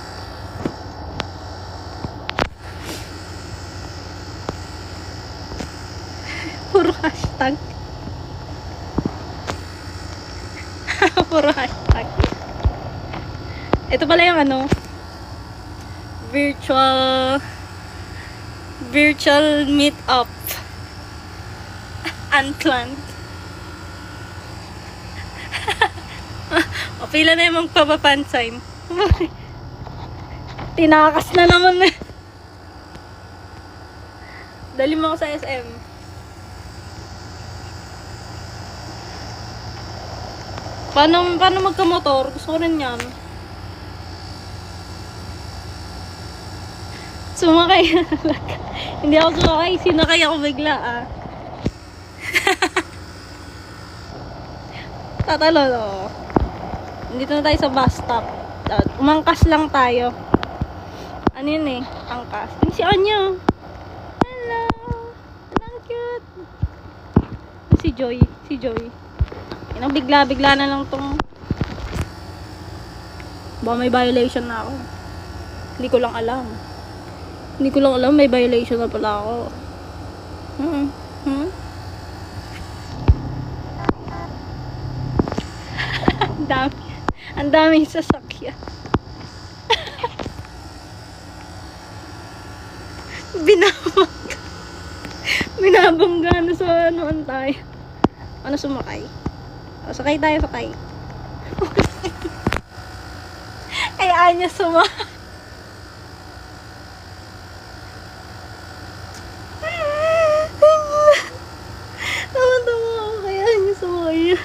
Puro hashtag. Puro hashtag. Ito pala yung ano, virtual meet-up. Unplanned. O, pila na yung magpapapansign. Tinakas na naman eh. Dali mo ako sa SM. Paano magkamotor? Gusto ko rin yan. Sumakay. Hindi ako sumakay. Sinakay ako bigla ah. Tatalo no. Dito na tayo sa bus stop. Umangkas lang tayo. Ano yun eh? Angkas. Yung si Anya. Hello. Ang cute. Si Joy. Yan, bigla na lang tong. Baka may violation na ako. Hindi ko lang alam. May violation na pala ako. Ang daming sasakyan. Binabangga na sa anoan tayo. Ano sumakay? O, sakay tayo. Kaya niya sumakay. Tama ako. Kaya niya sumakay.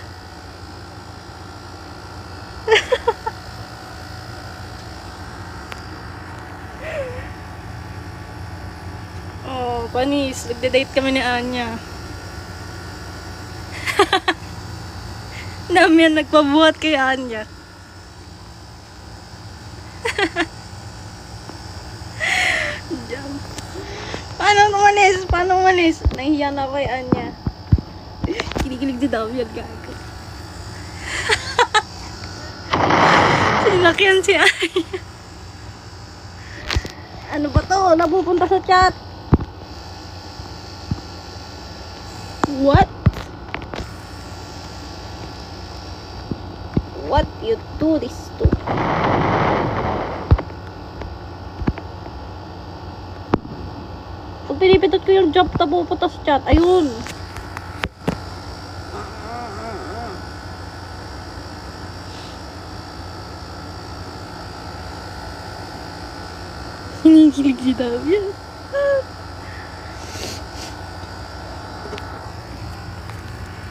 Oh, panis. Nagde-date kami ni Anya. Namin nagpabuhat kay Anya. Diyan. Paano umalis? Nahihiya na ako kay Anya. Kinikilig din daw yan, gago. Sinakyan si Anya. Ano ba to? Napupunta sa chat. What you do this to? Pag pinipitot ko yung job, pupunta sa chat. Ayun. Hinihilig si Davian.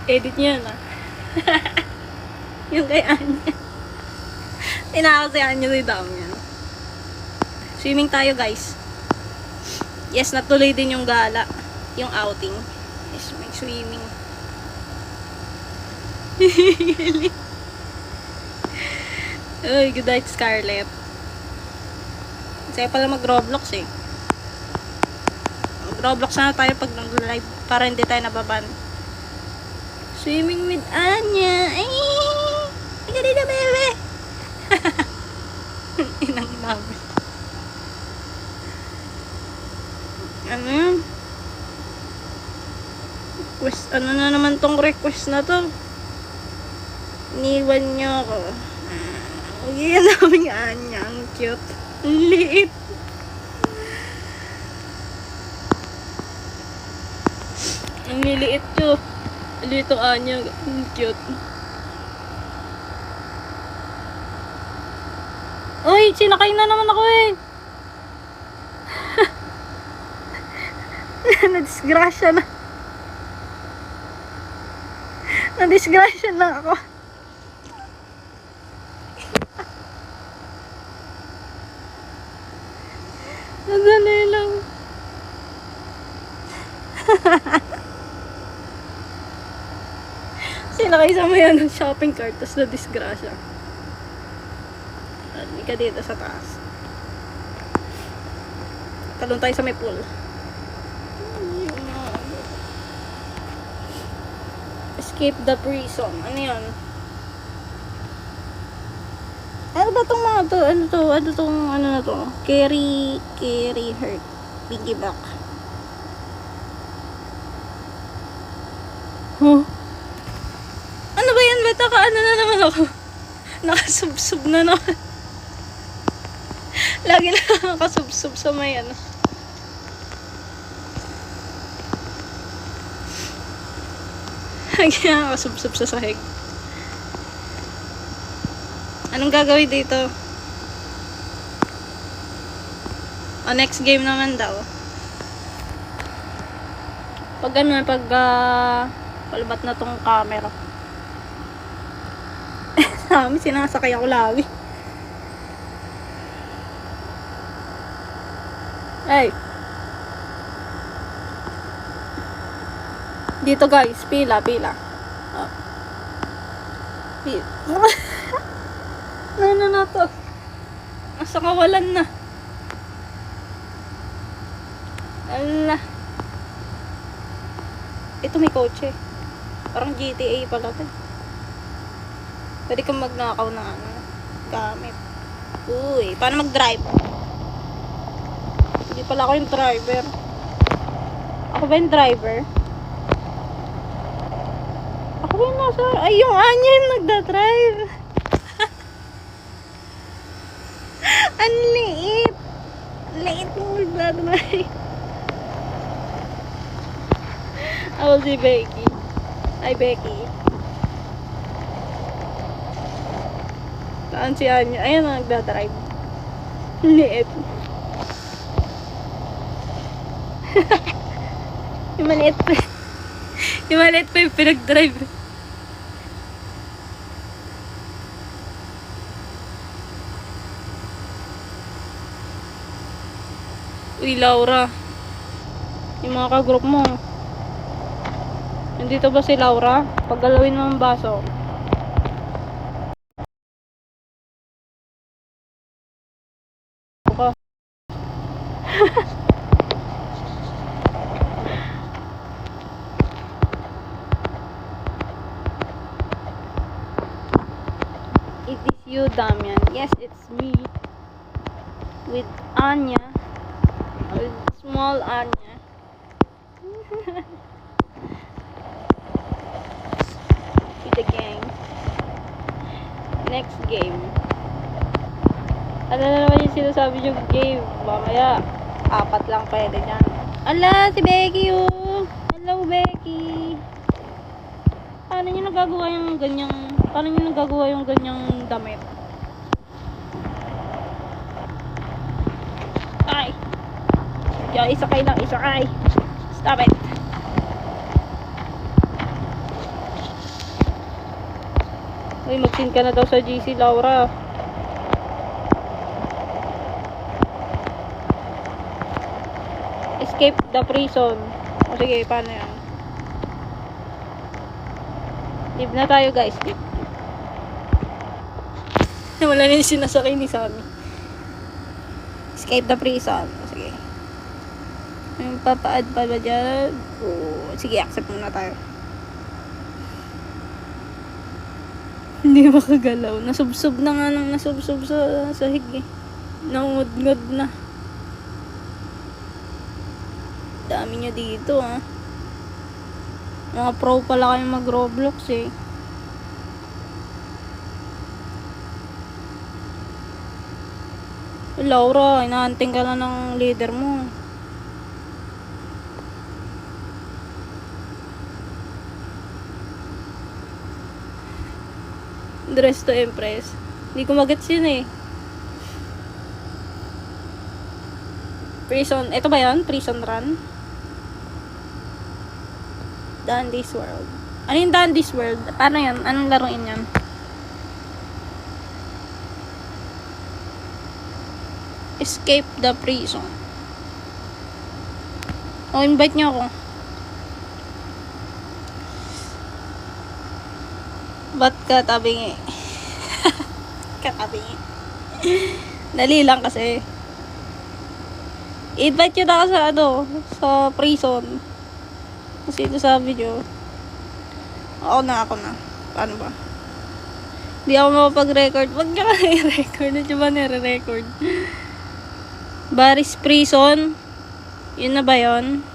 Edit niya na. Yung kay Anya. Tinakasayaan niyo si Davian. Swimming tayo, guys. Yes, natuloy din yung gala. Yung outing. Yes, may swimming. Uy, good night, Scarlett. Saya pala mag-Roblox eh. Mag-Roblox na tayo pag nag-live para hindi tayo nababan. Swimming with Anya. Ay! Ika dito, bebe! Inang namin. Ano yun? Ano na naman tong request na to? Iniwan niyo ako. Yan namin Anya. Ang cute. Ang liit. Ang liliit to. Lito Anya. Ang cute. Uy, sinakay na naman ako eh. Nadisgrasya na. Nadisgrasya na ako. Nadali lang. Sinakay sa maya ng shopping cart, tapos nadisgrasya. Hindi ka dito sa taas. Talon tayo sa may pool. Escape the prison. Ano yun? Ano ba itong mga to? Ano na to? Carry hurt. Piggyback. Huh? Ano ba yan? ano na naman ako. Nakasubsob na naman. Lagi na nakasubsob sa may ano. Lagi na nakasubsob sa sahig. Anong gagawin dito? Next game naman daw. Pag palabat na tong camera. Sa amin, sinasakay ako lagi. Ay. Dito guys, pila. Oh. Ano na to? Nasa kawalan na. Ala. Ito may kotse. Parang GTA pala to. Pwede kang magnakaw ng ano, gamit. Uy, paano mag-drive? Hindi pala ako yung driver. Ako ba yung driver? Ako ba yung nasa... Ay, yung Anya yung nagda-drive. Ang liit. Liit mo magda-drive. Ako si Becky. Ay, Becky. Saan si Anya? Ayan na, nagdadrive. Liit. Yung maliit pa. Yung maliit pa yung pinag-drive. Uy, Laura. Yung mga ka-group mo. Nandito ba si Laura? Paggalawin mo ang baso. Ka. It is you, Damian. Yes, it's me. With Anya. With small Anya. With the gang. Next game. Ano na naman yung sinasabi yung game? Mamaya, 4 lang pwede dyan. Ala, si Becky oh! Hello, Becky! Paano nyo nagagawa yung ganyang damit? Ay! Yo, isakay lang, isakay! Stop it! Uy, mag-sin ka na daw sa GC, Laura. Escape the prison. O sige, paano yan? Leave na tayo guys, leave. Wala na yung sinasakay ni Sammy. Escape the prison. O sige. May papaad pa ba dyan? O, sige, accept muna tayo. Hindi makagalaw. Nasubsob na nga nang nasubsob sa sahig eh. Nangud-ngud na. Dami nyo dito ha. Mga pro pala kayo mag-Roblox eh. Laura, inaanting ka na ng leader mo. Dress to impress. Hindi ko magets yun eh. Prison. Ito ba yan? Prison run? Dandy's World. Ano yung Dandy's World? Paano yan? Anong laruin yan? Escape the prison. O, invite niyo ako. Ba't katabingi? Katabingi. Dali lang kasi. I-invite nyo na ako sa sa prison. Kasi ito sa video. Ako na. Paano ba? Hindi ako makapag-record. Wag nyo ka i-record. Hindi ba nire-record? Baris Prison. Yun na ba yun?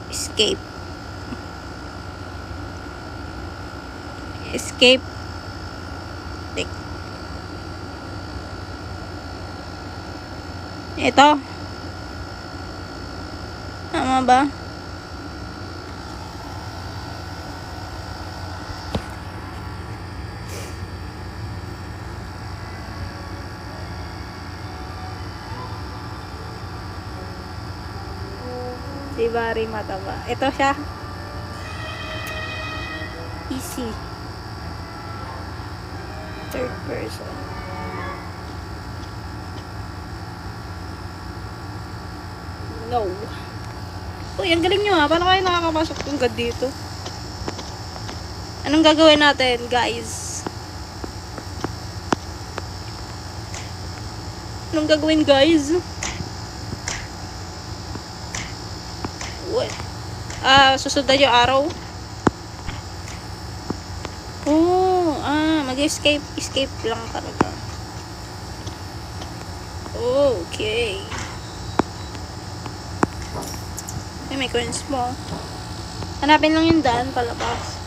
Escape. Escape. Tik. Ito. Tama ba? Si Barry mataba. Ito siya. Easy. Third person. No. Uy, ang galing nyo ha. Paano kayo nakakapasok ng god dito? Anong gagawin natin, guys? Anong gagawin, guys? What? Susundan yung araw? Oh, mag-escape. Escape lang talaga. Okay. Ay, may coins mo. Hanapin lang yung daan palabas.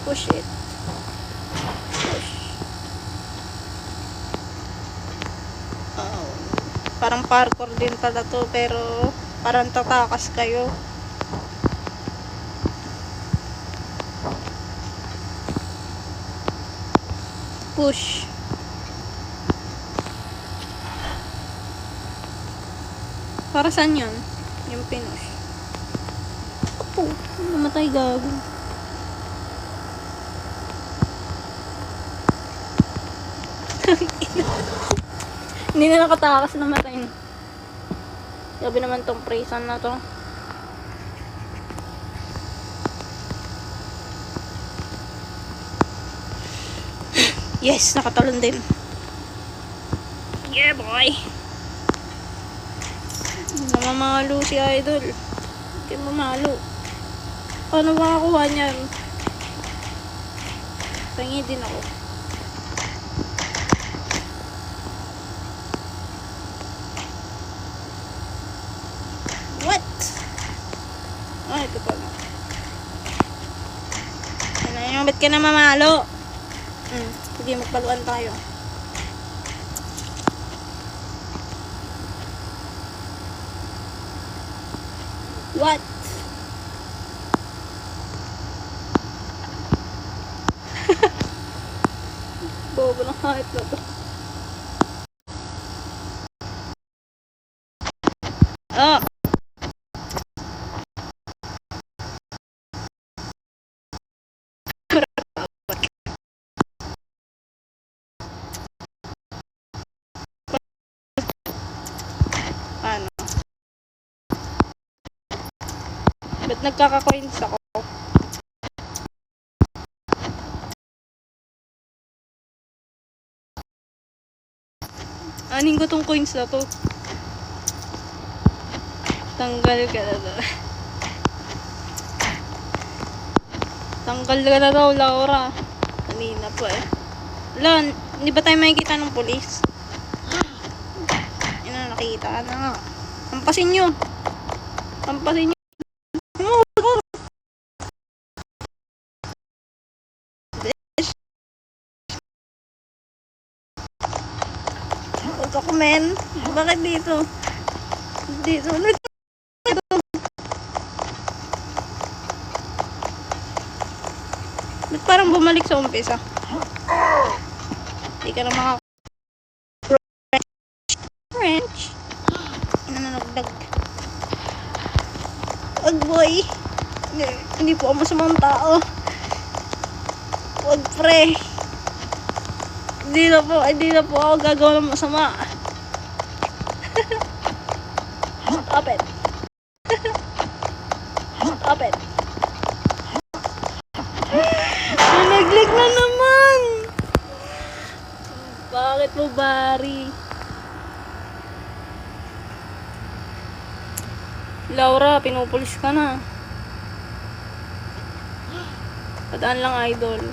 Push it. Push. Oh. Parang parkour din pala to, pero parang tatakas kayo. Push. Para saan yun? Yung pinush. Opo, namatay gago. Hindi na nakatakas na matay. Sabi naman tong prison na to. Yes, nakatalon din. Yeah, boy. Namamalo si Idol. Hindi mamalo. Paano makakuha niyan? Tangi din ako. What? Ito pala. Ano yung ba't ka na mamalo? Sige, magpaluan tayo. What? Bobo ng hype na to. Oh! Ano? Ba't nagkaka-coins ako? Aning ko tong coins na to. Tanggal ka na daw. Tanggal ka na daw, Laura. Kanina pa eh. Wala, hindi ba tayo makikita ng polis? Yan na, nakikita na nga. Hampasin nyo. Hampasin nyo. Huwag ako, men. Bakit dito? Dito. Ba't parang bumalik sa umpisa? Hindi ka na maka French. Ano na nagdag? Wag, boy. Hindi po ako masamang tao. Wag, pre. Hindi na po ako gagawa ng masama. Stop it. Stop it. Nalaglag na naman. Bakit mo, Barry? Laura, pinupulis ka na. Padaan lang, Idol.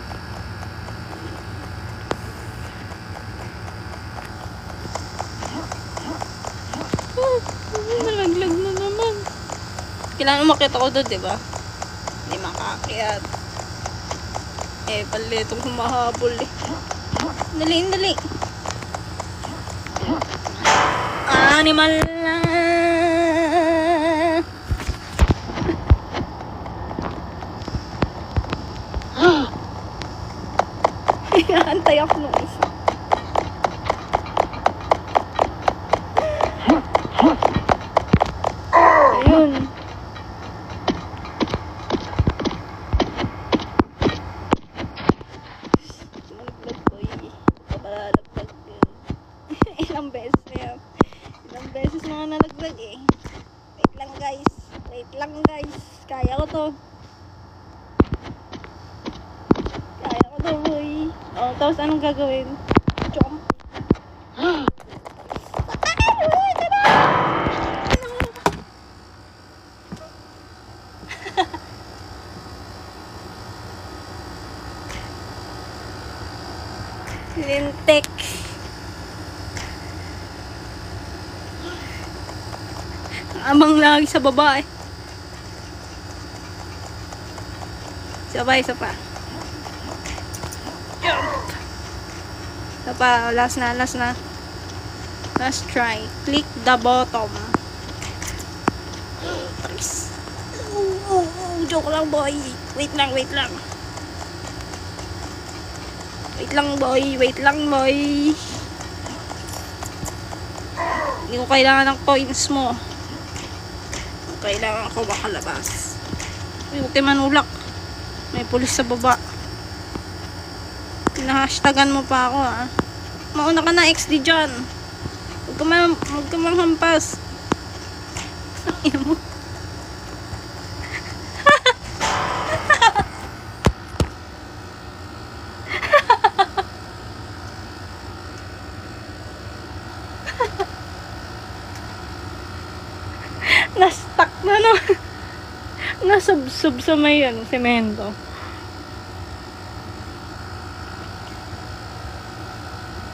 Nalaglag na naman. Kailangan umakyat ako doon, diba? Hindi makaakyat. Eh, pala itong humahabol eh. Dali, dali. Animal na. Antay ako nung isa. Ayun. Malaglag ko eh. Papalalaglag yun. Ilang beses na yan. Ilang beses na nga nalaglag eh. Wait lang guys. Wait lang guys. Kaya ko to. Kaya ko to boy. Oh, tapos anong gagawin? Jump. Lintik. Amang lagi sa baba eh. Isa pa. Jump. Isa pa. Last na. Last try. Click the bottom. Please. Joke lang boy. Wait lang. Wait lang boy. Hindi ko kailangan ng coins mo. Kailangan ako makalabas. Uy, huwag kayo manulak. May pulis sa baba. Pinahashtagan mo pa ako ha. Mauna ka na XD dyan. Huwag ka manghampas. Ina mo. Na-stuck na no. Nasubsub sa may semento.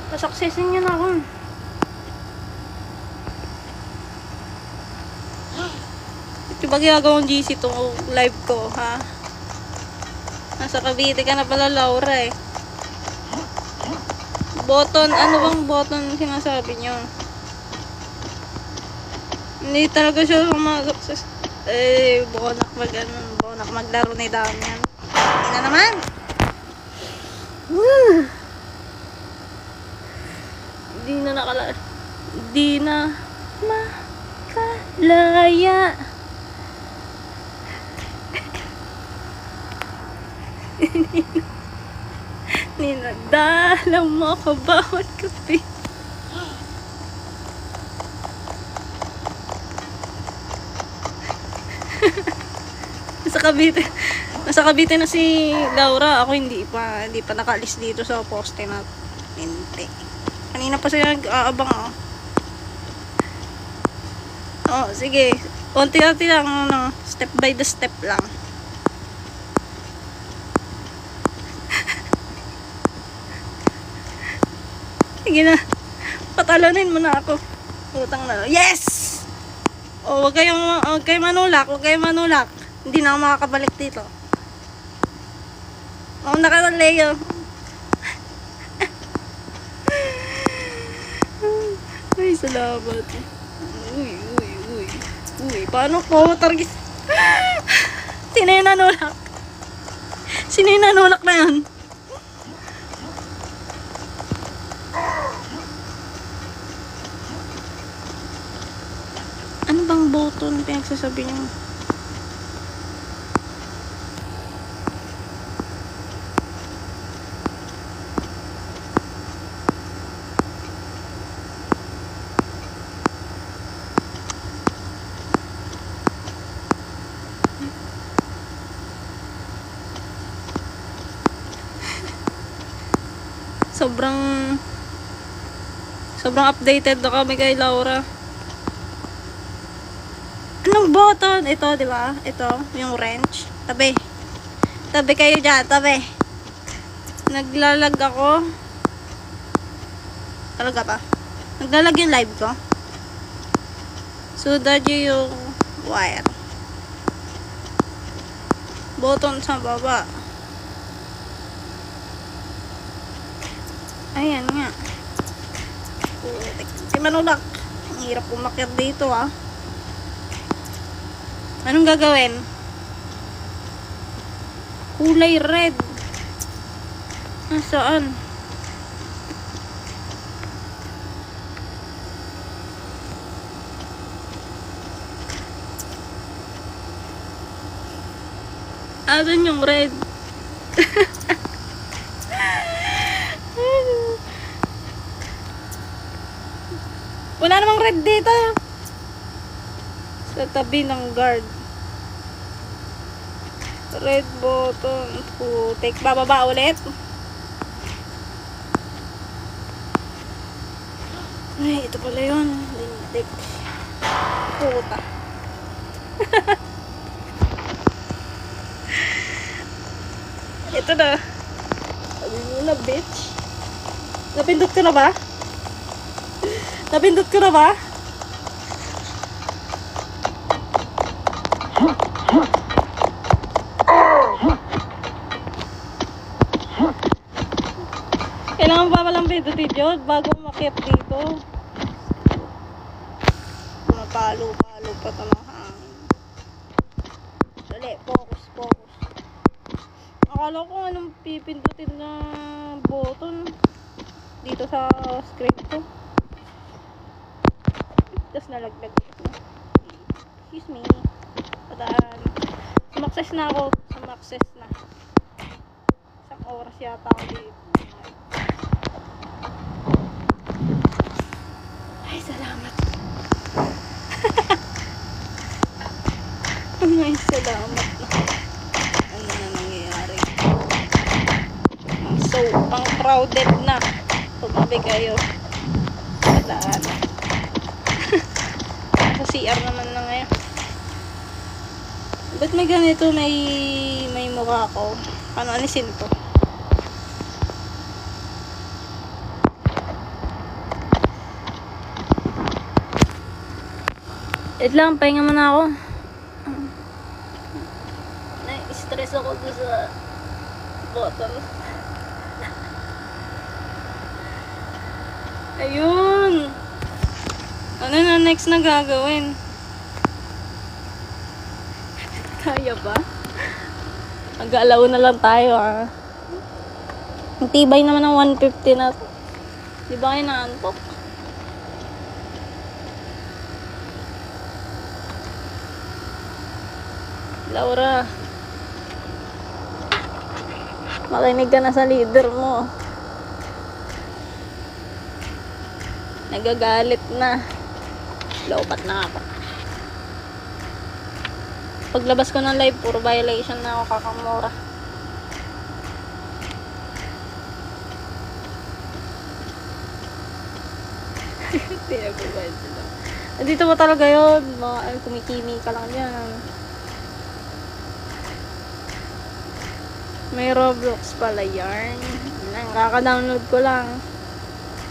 Pasuksesin niyo na ako. Ito ba ginagawang GC itong live ko, ha? Nasa Cavite ka na pala, Laura eh. Button, ano bang button sinasabi niyo? Hindi talaga siya sumasukses. Eh, bonak maglaro na yung yan. Hindi na naman. Hindi na makalaya. Ninadala mo ako bawat kape. Nasa Cavite na si Laura. Ako hindi pa nakalis dito sa poste na hindi. Kanina pa sila nag-aabang oh. Oh, sige. Unti-unti lang, step by the step lang. Sige na. Patalonin mo na ako. Utang na. Yes! Oh, huwag kayong manulak. Hindi na ako makakabalik dito. Oh, nakalalayo. Ay, salamat. Uy, paano ko? Targis. Sino yung nanulak? Sino yung nanulak na yun? Ano bang button pinagsasabi niyo? Sobrang updated na kami kay Laura. Anong button? Ito, di ba? Ito, yung wrench. Tabi kayo dyan, tabi. Naglalag ako. Talaga ba? Naglalag yung live ko. Sudad yung wire. Button sa baba. Ayan nga. Putik. Si Manulak. Ang hirap umakyat dito ah. Anong gagawin? Kulay red. Nasaan? Asan yung red? Wala namang red dito. Sa tabi ng guard. Red button. Putik. Bababa ulit. Ay, ito pala yun. Lintik. Puta. Ito na. Sabi mo na, bitch. Napindot ko na ba? Napindot ko na ba? Kailangan pa palang pindutin yun bago umakyat dito. Pumapalo-palo pa ito ng hangin. Dali, focus. Akala ko anong pipindutin na button dito sa screen ko. Tapos nalaglag. Excuse me. Padaan. Sumakses na ako. Sumakses na. Isang oras yata ako dito. Ay, salamat. Ay, salamat na. Ano na nangyayari? So, pang crowded na. Tumabi kayo. Padaan. Sa CR naman na ngayon. Ba't may ganito, may mukha ko? Ano, alisin to? Wait lang, pahinga muna ako. Na-stress ako doon sa button. Ayun! Ano na next na gagawin? Kaya ba? Mag-alaw na lang tayo ah. Ang tibay naman ng 150 na to. Di ba kayo naantok? Laura, makinig ka na sa leader mo. Nagagalit na. Lopat na ako. Paglabas ko ng live, puro violation na ako, kakamura. Tinagbabayad sila. Nandito mo talaga yun. Kumikimi ka lang dyan. May Roblox pala yarn. Kaka-download ko lang.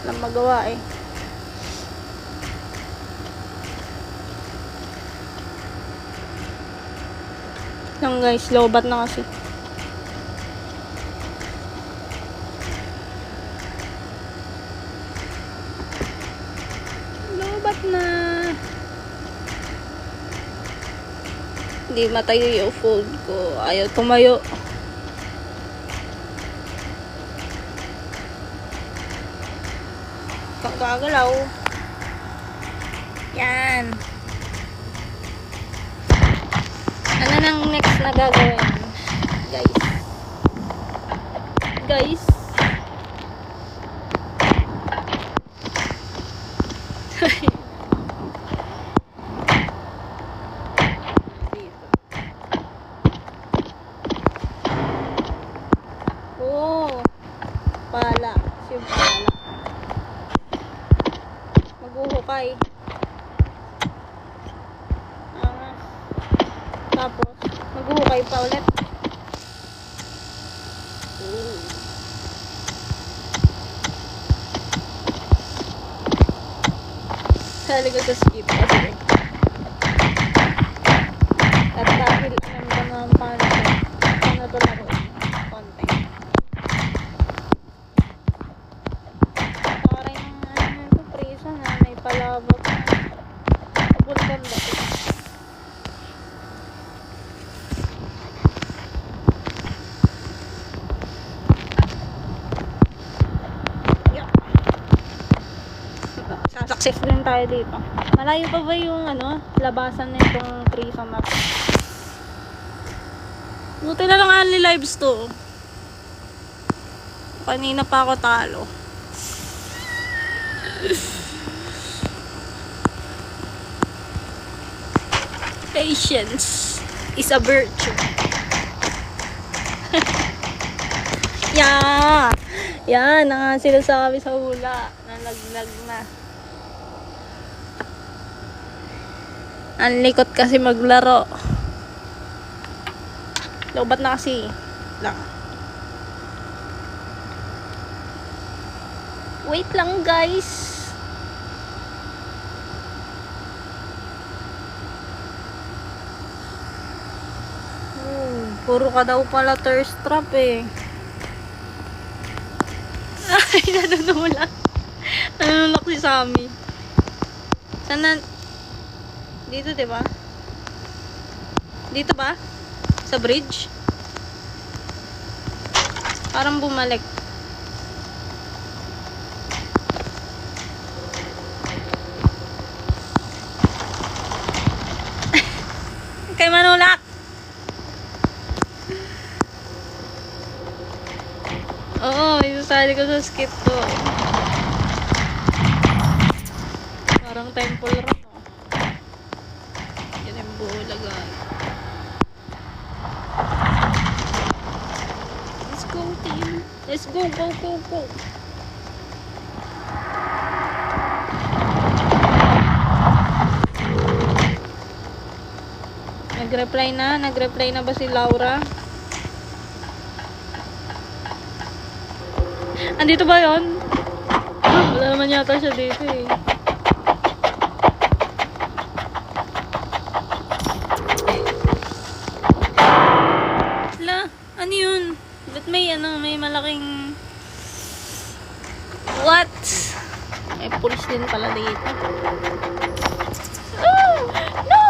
Walang magawa eh. Lang guys, lobat na kasi. Lobat na. Hindi matayo yung fold ko. Ayaw tumayo. Kang gagalaw. Yan. Ano nang next na gagawin? Guys. Dito. Oh. Pala. Yung pala. Maghuhukay. Tapos, maghuhukay pa ulit. Sali ko sa skip kasi. At dahil alam ko naman paano to laro. Content. safe din tayo dito. Malayo pa ba yung labasan nitong threesome na to? Buti na lang only lives to. Kanina pa ako talo. Patience is a virtue. Yeah. Yan, na nga sila sabi sa hula. Nalaglag na. Ang likot kasi maglaro. Lobat na kasi. Lang. Wait lang guys. Puro ka daw pala thirst trap eh. Ay, nanunulak. Nanunulak si Sammy. Sana? Dito, diba? Dito ba? Sa bridge? Parang bumalik. Kay manulak! Oo, isasali ko sa skip to. Parang temple run, oh. Yan yung bulagay. Let's go, team. Let's go, go, go, go. Nag-reply na ba si Laura? Andito ba yon? Wala naman yata siya dito eh. Wala, ano yun? Ba't may malaking... What? May police din pala dito. Oh! No!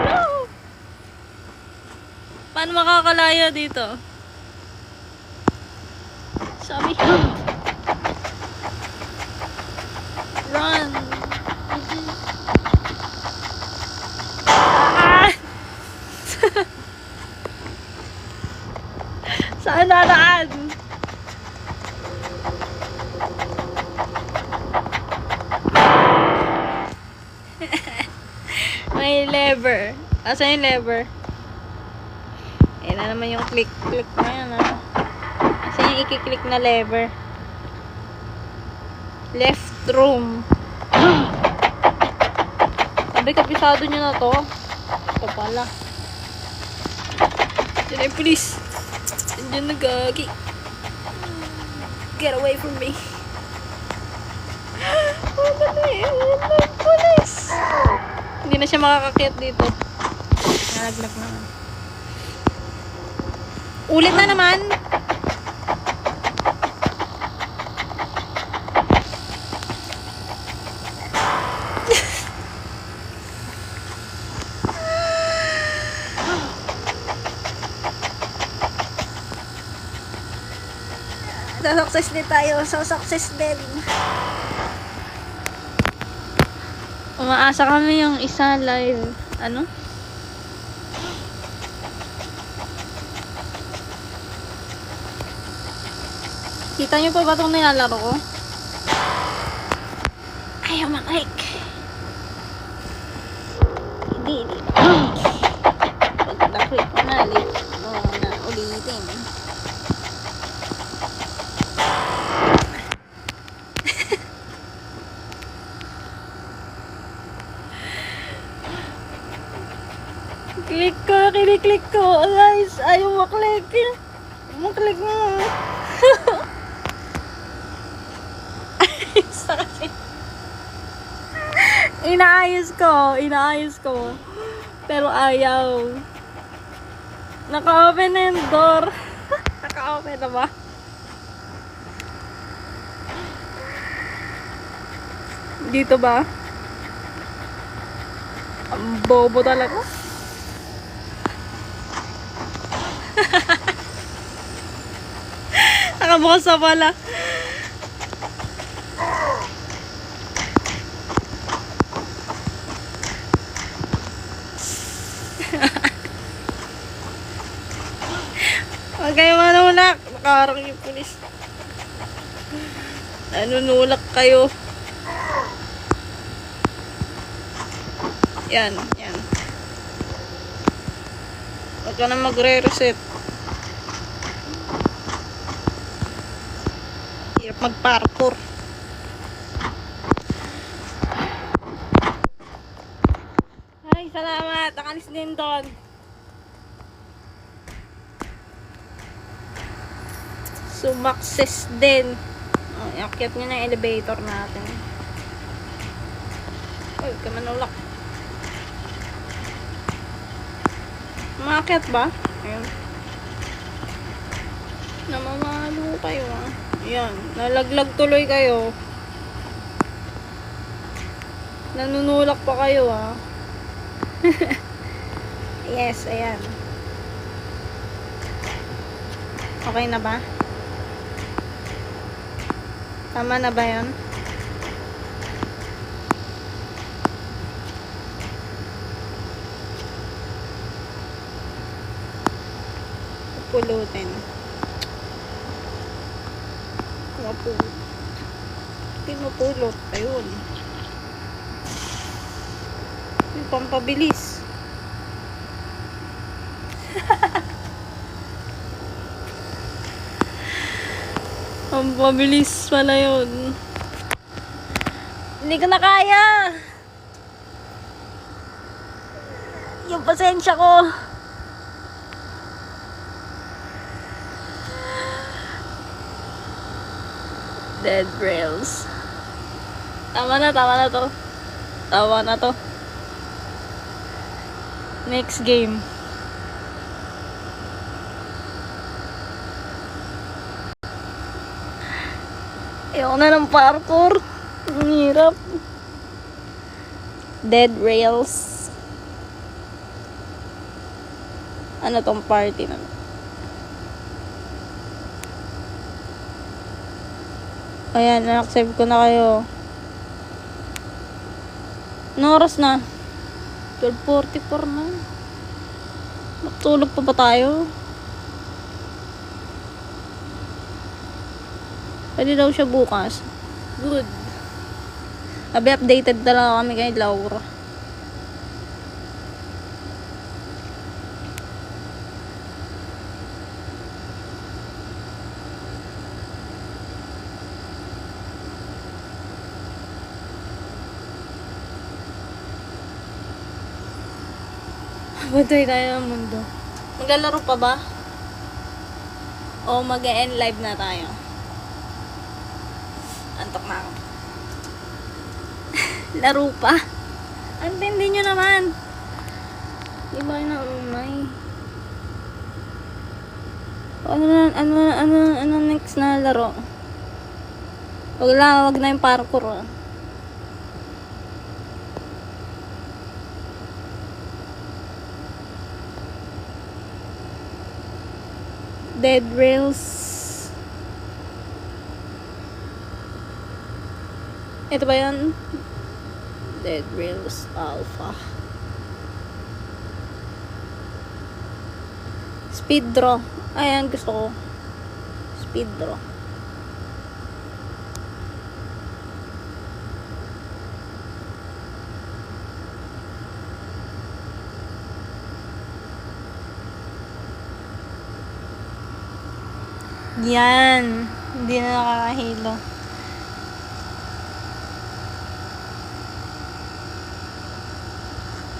No! Paano makakalaya dito? Sabi, run. Ah! Saan naraan? May lever. Asan yung lever? Ayan na naman yung click na yan, ah. Asan yung i-click na lever? Left room. Sabi, kapisado nyo na to. Ito pala. Diyan ay police. Diyan nagagi. Get away from me. Wala na eh. Wala police. Hindi na siya makakakyat dito. Nalaglag naman. Ulit na naman. Success din tayo. Success din. Umaasa kami yung isa live. Ano? Kita nyo pa ba itong nilalaro ko? Ayaw maklik. Hindi. Pag naklik ko na, na ulitin. Kiniklik ko. Guys, ayaw maklik. Maklik mo. Inaayos ko. Pero ayaw. Naka-open na yung door. Naka-open na ba? Dito ba? Ang bobo talaga. Nakabukas na pala. Huwag kayo manulak. Nakaharang yung pulis. Nanunulak kayo. Yan, yan. Huwag ka na magre-reset. Hirap mag-parkour. Ay, salamat. Nakalis din doon. Sumakses din. Oh, iakyat nyo na yung elevator natin. Uy, ka manulak. Maakyat ba? Ayun. Namamalo kayo ah. Ayan. Nalaglag tuloy kayo. Nanunulak pa kayo ah. Yes, ayan. Okay na ba? Tama na ba yun? Pulutin. Mapulot. Hindi mapulot. Ayun. Yung pampabilis. Ang pabilis pala yun. Hindi ko na kaya. Yung pasensya ko. Dead rails. Tama na to. Tama na to. Next game. Ayoko na ng parkour. Ang hirap. Dead rails. Ano tong party na? Ayan, na-accept ko na kayo. Anong oras na? 12:44 na. Matulog pa ba tayo? Pwede daw siya bukas. Good. Sabi, updated talaga kami kay Laura. Bantay tayo ng mundo. Maglalaro pa ba? O mag-e-end live na tayo? Antok na ako. Laro pa? Antindi nyo naman. Di ba na umay? Ano next na laro? Wag na yung parkour ah. Dead rails. Ito ba yan? Dead rails alpha. Speed draw. Ayan, gusto ko. Speed draw. Yan. Hindi na nakakahilo.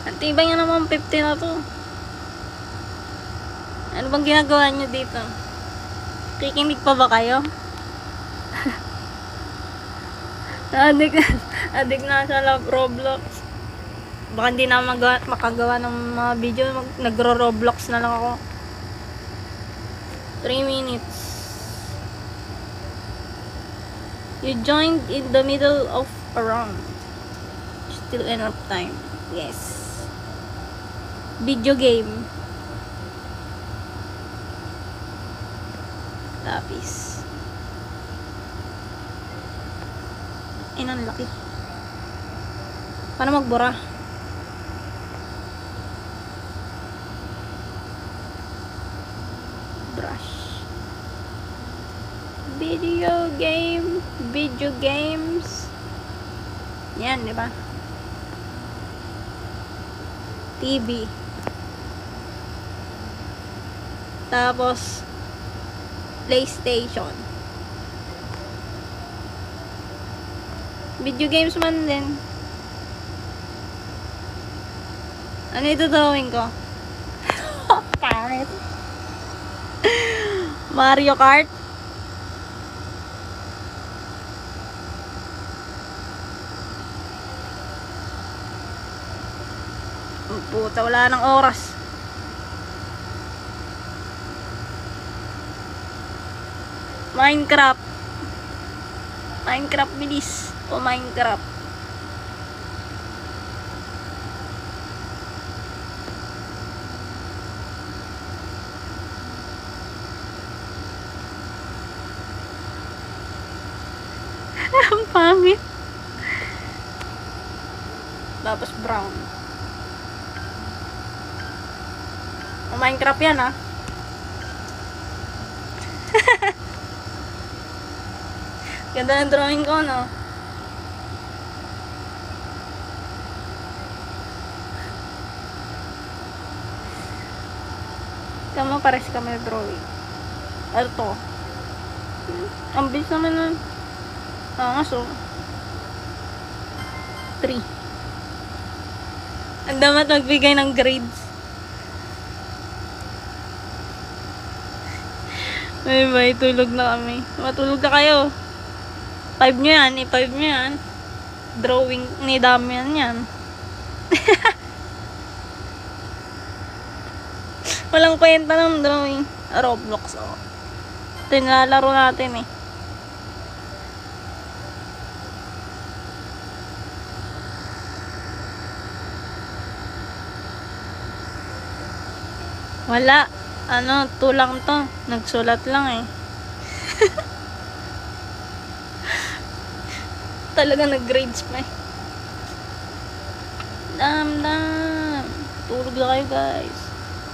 Ang tibay nga naman 50 na to. Ano bang ginagawa nyo dito? Kikinig pa ba kayo? Adik na sa Roblox. Baka hindi na makagawa ng mga video. Nagro-Roblox na lang ako. 3 minutes. You joined in the middle of a round. Still enough time. Yes. Video game. Lapis. Ang laki. Paano magbura? Bra. gosh. Video games. Yan, di ba? TV. Tapos, PlayStation. Video games man din. Ano ito drawing ko? Pangit. Mario Kart. Puta, wala nang oras. Minecraft. Minecraft bilis. O Minecraft. Ang pangit. Tapos brown. O Minecraft yan, ah. Ganda ng drawing ko, no? Tama, pares kami ng drawing. Ano to? Ang bilis naman nun. So 3. Ang damat magbigay ng grades. Ay, tulog na kami. Matulog na kayo. 5 nyo yan, 5 nyo yan. Drawing ni Damian yan. Walang kwenta ng drawing. Roblox, oh. Ito yung nilalaro natin, eh. Wala. 2 lang to. Nagsulat lang, eh. Talaga nag-grades pa, eh. Dam. Tulog na kayo, guys.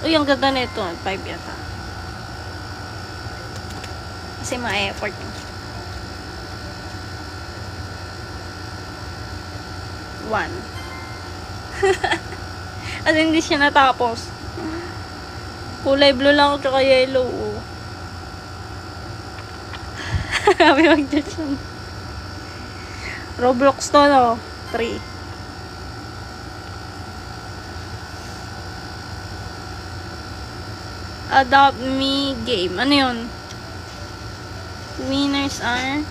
Uy, ang ganda nito. 5 yata. Kasi ma-effort yun. 1. At hindi siya natapos. Kulay blue lang ako tsaka yellow. Oh. Kami mag-judge lang. Roblox to, no? 3. Adopt me game. Ano yun? Winners are...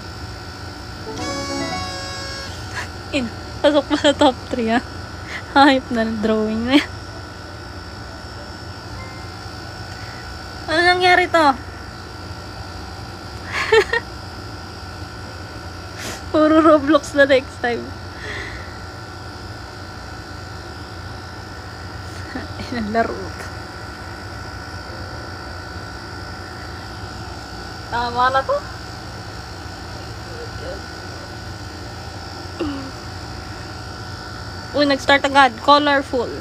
Pasok pa sa top 3, ah. Hype na drawing na yan. Ano nangyari to? Puro Roblox na next time. Ilang laro to. Tama na to. Uy, nag-start agad. Colorful.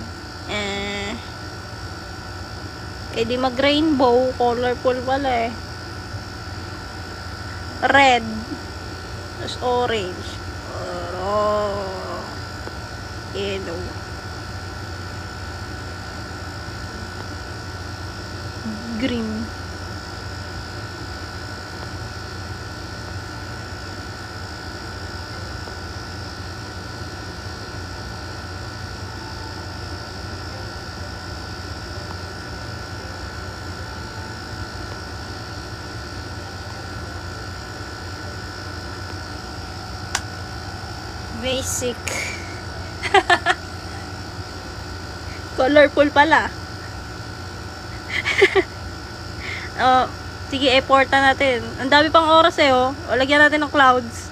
Eh di mag-rainbow. Colorful pala, eh. Red. Tapos orange. Yellow. Green. Basic. Colorful pala. Oh, sige, e-porta natin. Ang dami pang oras, eh, oh. O, lagyan natin ng clouds.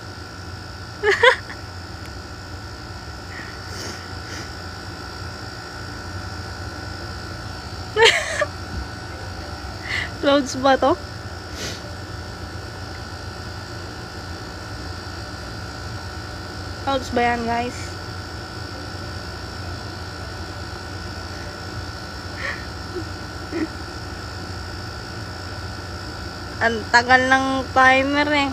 Clouds ba to? Clouds ba yan, guys? Ang tagal ng timer eh.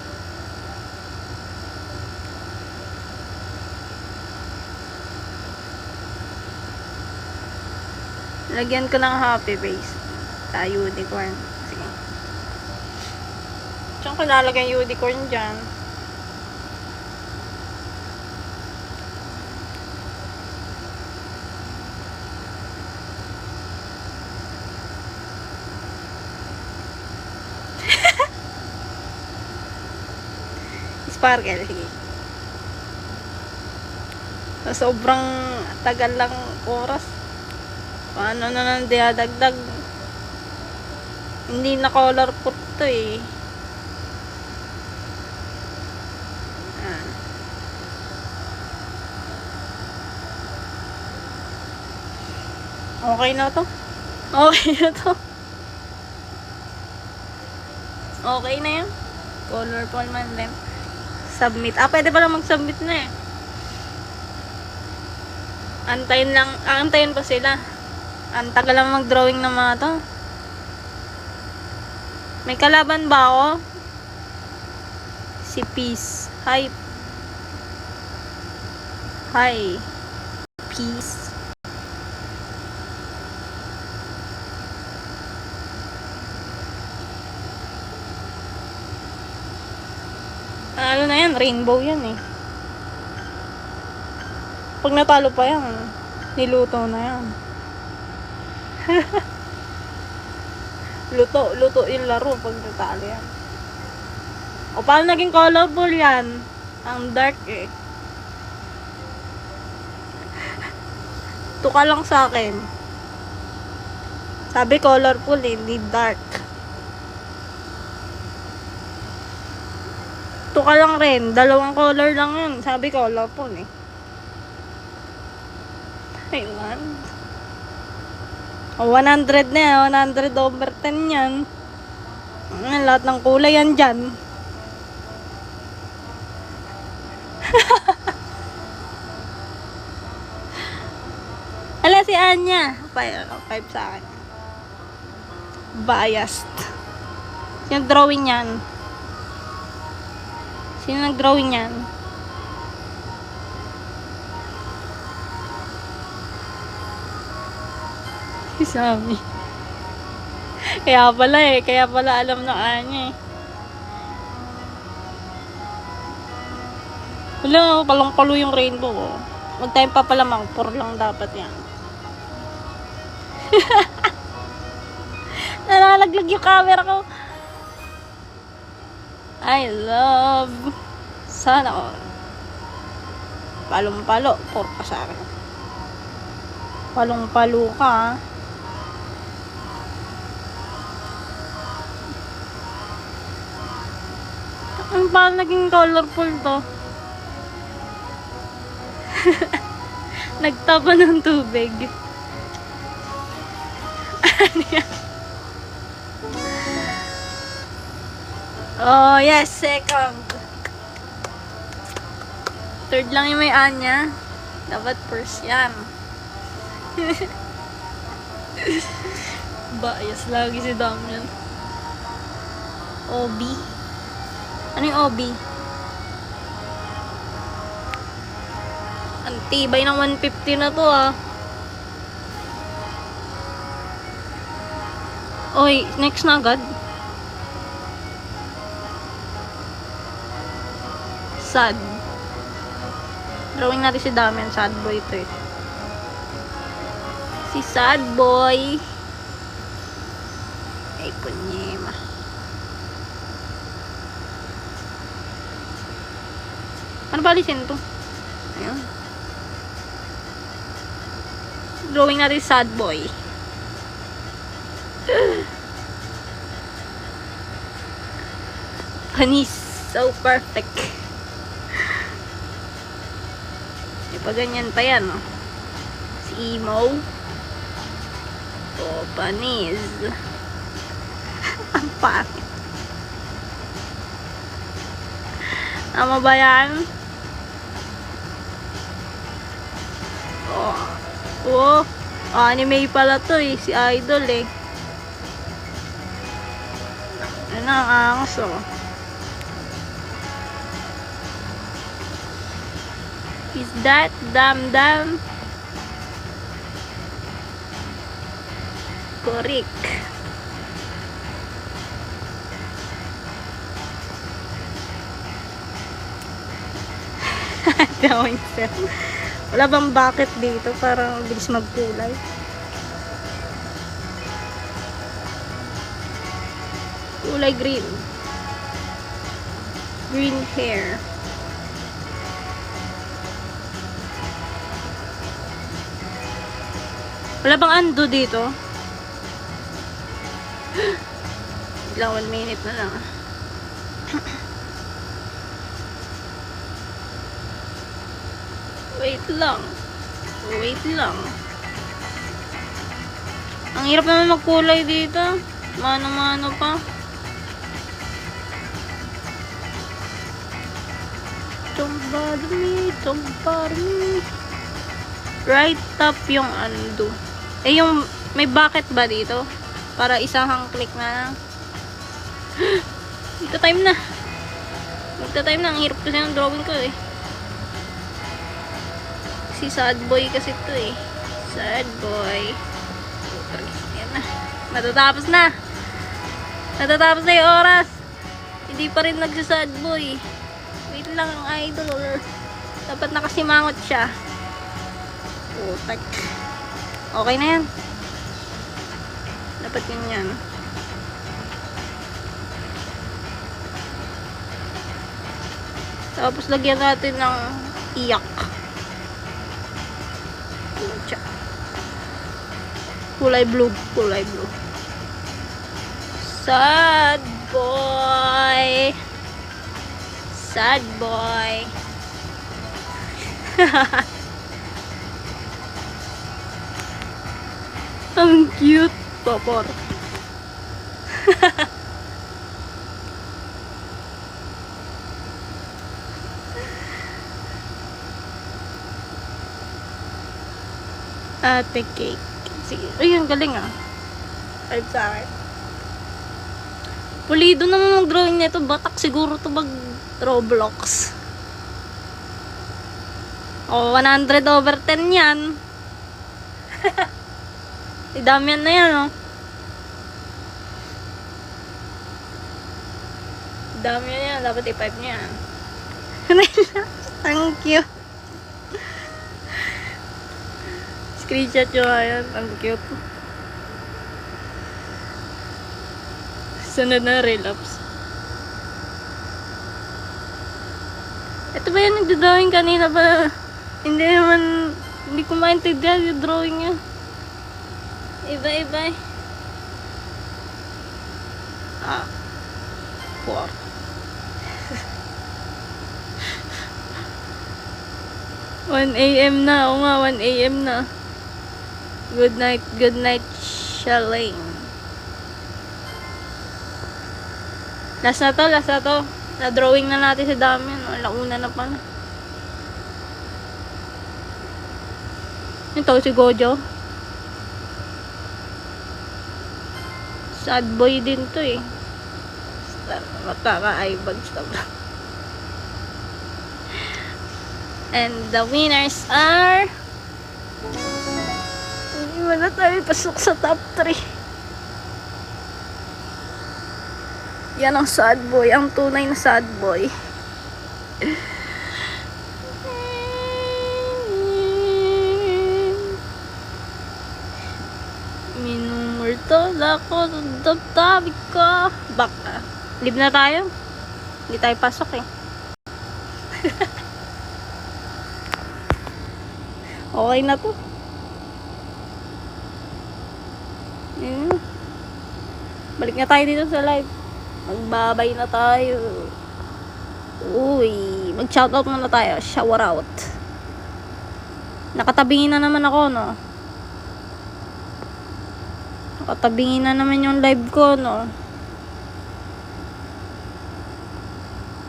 Lagyan ko ng happy face. Unicorn. Sige. Saan ko lalagyan yung unicorn dyan? Sparkle. Sige. Sa sobrang tagal lang oras. Paano na nang diadagdag? Hindi na color po to eh. Ah. Okay na to? Okay na to? Okay na yan? Colorful man din. Submit. Pwede pala mag-submit na eh. Antayin pa sila. Ang tagal lang mag-drawing ng mga to. May kalaban ba ako? Si Peace. Hi. Hi. Peace. Ano na yan? Rainbow yan eh. Pag natalo pa yan, niluto na yan. Luto yung laro pag natalo yan. O paano naging colorful yan? Ang dark eh. Tuka lang sa akin. Sabi colorful eh, hindi dark. Tuka lang rin. Dalawang color lang yun. Sabi colorful eh. Ayun. O, 100 na yan. 100 over 10 yan. Lahat ng kulay yan dyan. Ala si Anya. 5 sa akin. Biased. Yung drawing yan. Sino nag-drawing yan? Si Sammy. Kaya pala alam na Anya eh. Wala, palong-palo yung rainbow oh. Mag-time pa pala mang 4 lang dapat yan. Nalalaglag yung camera ko. I love. Sana all. Palong-palo. 4 pa sa akin. Palong-palo ka. Ang paano naging colorful to? Nagtapa ng tubig. Ano yan? Oh, yes, second. Third lang yung may Anya. Dapat first yan. Bias lagi si Damian. OB. Ano yung OB? Ang tibay ng 150 na to ah. Oy, next na agad. Sad. Drawing natin si Damian. Sad boy ito eh. Si sad boy. Ay, punyema. Ano ba alisin to? Ayun. Drawing natin si sad boy. Panis. So perfect. Pa ganyan pa yan, oh. Si Emo. Oh, panis. Ang pangit. Tama ba yan? Oh. Oh. Anime pala to eh. Si Idol eh. Yan na ang angas, oh. Is that dam-dam? Correct. Dawin sir. Wala bang bucket dito? Parang bilis magkulay. Kulay green. Green hair. Wala bang undo dito? Lang 1 minute na lang. Wait lang. Wait lang. Ang hirap naman magkulay dito. Mano-mano pa. Don't bother me. Don't bother me. Right top yung undo. Eh yung may bucket ba dito? Para isang click na lang. Magta-time na. Magta-time na. Ang hirap kasi ng drawing ko eh. Si sad boy kasi to eh. Sad boy. Yan na. Matatapos na. Natatapos na yung oras. Hindi pa rin nagsasad boy. Wait lang ang idol. Dapat nakasimangot siya. Putak. Okay na yan. Dapat yun yan. Tapos lagyan natin ng iyak. Kulay blue. Kulay blue. Sad boy. Sad boy. Ang cute. Popor. Ate cake. Sige. Ay, ang galing ah. 5 sa akin. Pulido naman ang drawing nito. Batak siguro to mag Roblox. Oh, 100/10 yan. Damian na yan, oh. Damian yan. Dapat i-5 niya. Thank you. Screenshot nyo yan. Ang cute. Sunod na relapse. Ito ba yan nagdodrawing kanina ba? Hindi naman, hindi ko maintindihan yung drawing niya. Iba-iba eh. 4. One AM na. Oo nga, 1 AM na. Good night, Shalane. Last na to. Na-drawing na natin si Damian. Alauna na pala. Ito si Gojo. Sad boy din to eh. Makaka-eyebags na ba? And the winners are... Wala tayo pasok sa top 3. Yan ang sad boy. Ang tunay na sad boy. Minumurtol ako sa dabdabi ko. Baka. Live na tayo. Hindi tayo pasok eh. Okay na to. Yun. Balik na tayo dito sa live. Magbabay na tayo. Uy. Mag-shoutout muna tayo. Shower out. Nakatabingin na naman ako, no? Nakatabingin na naman yung live ko, no?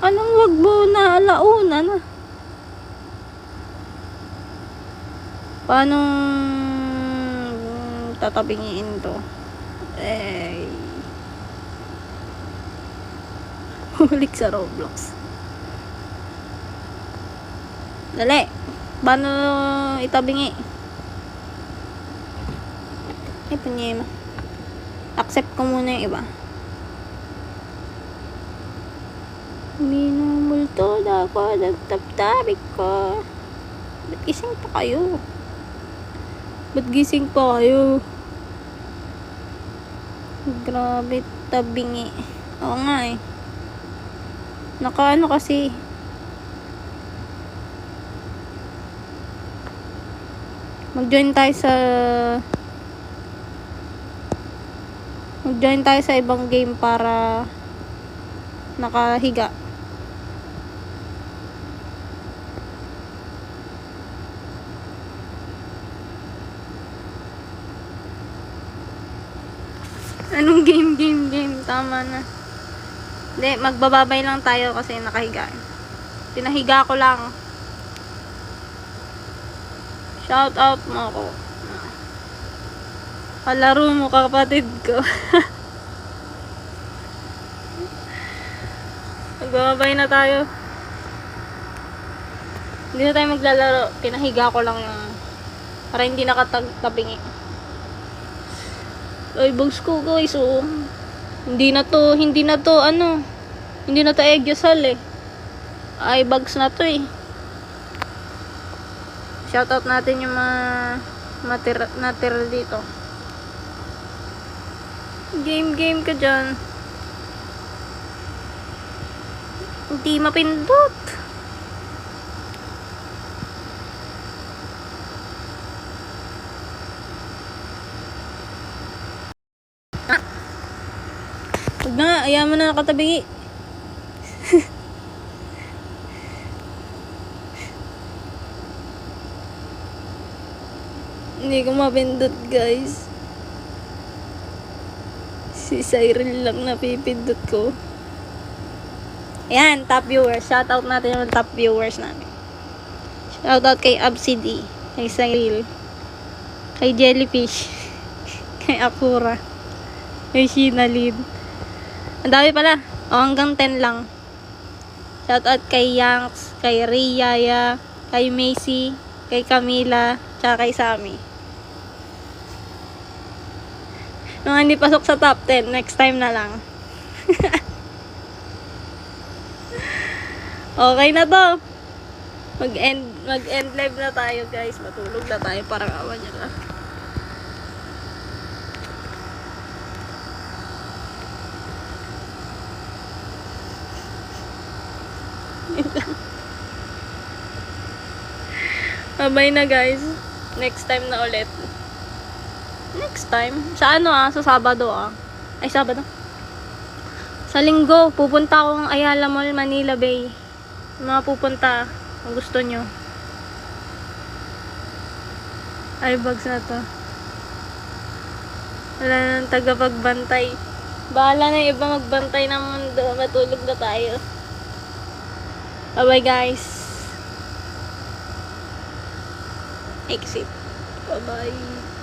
Anong wag mo na? Alauna na. Paano tatabingin to? Eh, Hulik sa Roblox. Dali. Paano itabingi? Ay, panyema. Accept ko muna yung iba. Minumulto na ako. Nagtaptabik ko. Ba't gising pa kayo? Ba't gising pa kayo? Grabe, tabingi. Oo nga eh. Nakaano kasi. Mag-join tayo sa ibang game para nakahiga. Anong game? Tama na. Hindi, magbababay lang tayo kasi nakahiga. Pinahiga ko lang. Shout out mo ako. Palaro mo kapatid ko. Magbababay na tayo. Hindi na tayo maglalaro. Pinahiga ko lang yung para hindi nakatagtabingi. Ay, bugs ko guys, oh. Hindi na to eggyasal eh. Ay, bugs na to eh. Shoutout natin yung mga natira dito. Game ka dyan. Hindi mapindot. Huwag na, ayaw mo na nakatabi. Hindi ko mapindot, guys. Si Cyril lang napipindot ko. Ayan, top viewers. Shoutout natin yung top viewers namin. Shoutout kay Absidi, kay Cyril, kay Jellyfish, kay Akura, kay Shinalin. Ang dami pala. O, hanggang 10 lang. Shoutout kay Yanks, kay Riyaya, kay Macy, kay Camila, tsaka kay Sammy. Nung hindi pasok sa top 10, next time na lang. Okay na to. Mag-end live na tayo, guys. Matulog na tayo. Parang awan nyo na. Bye na, guys. Next time na ulit. Next time? Sa ano sa Sabado Ay, Sabado. Sa Linggo, pupunta akong Ayala Mall, Manila Bay. Mga pupunta, kung gusto nyo. Ay, bags na to. Wala nang tagapagbantay. Bahala na yung iba magbantay ng mundo. Matulog na tayo. Bye-bye, guys. Exit. Bye-bye.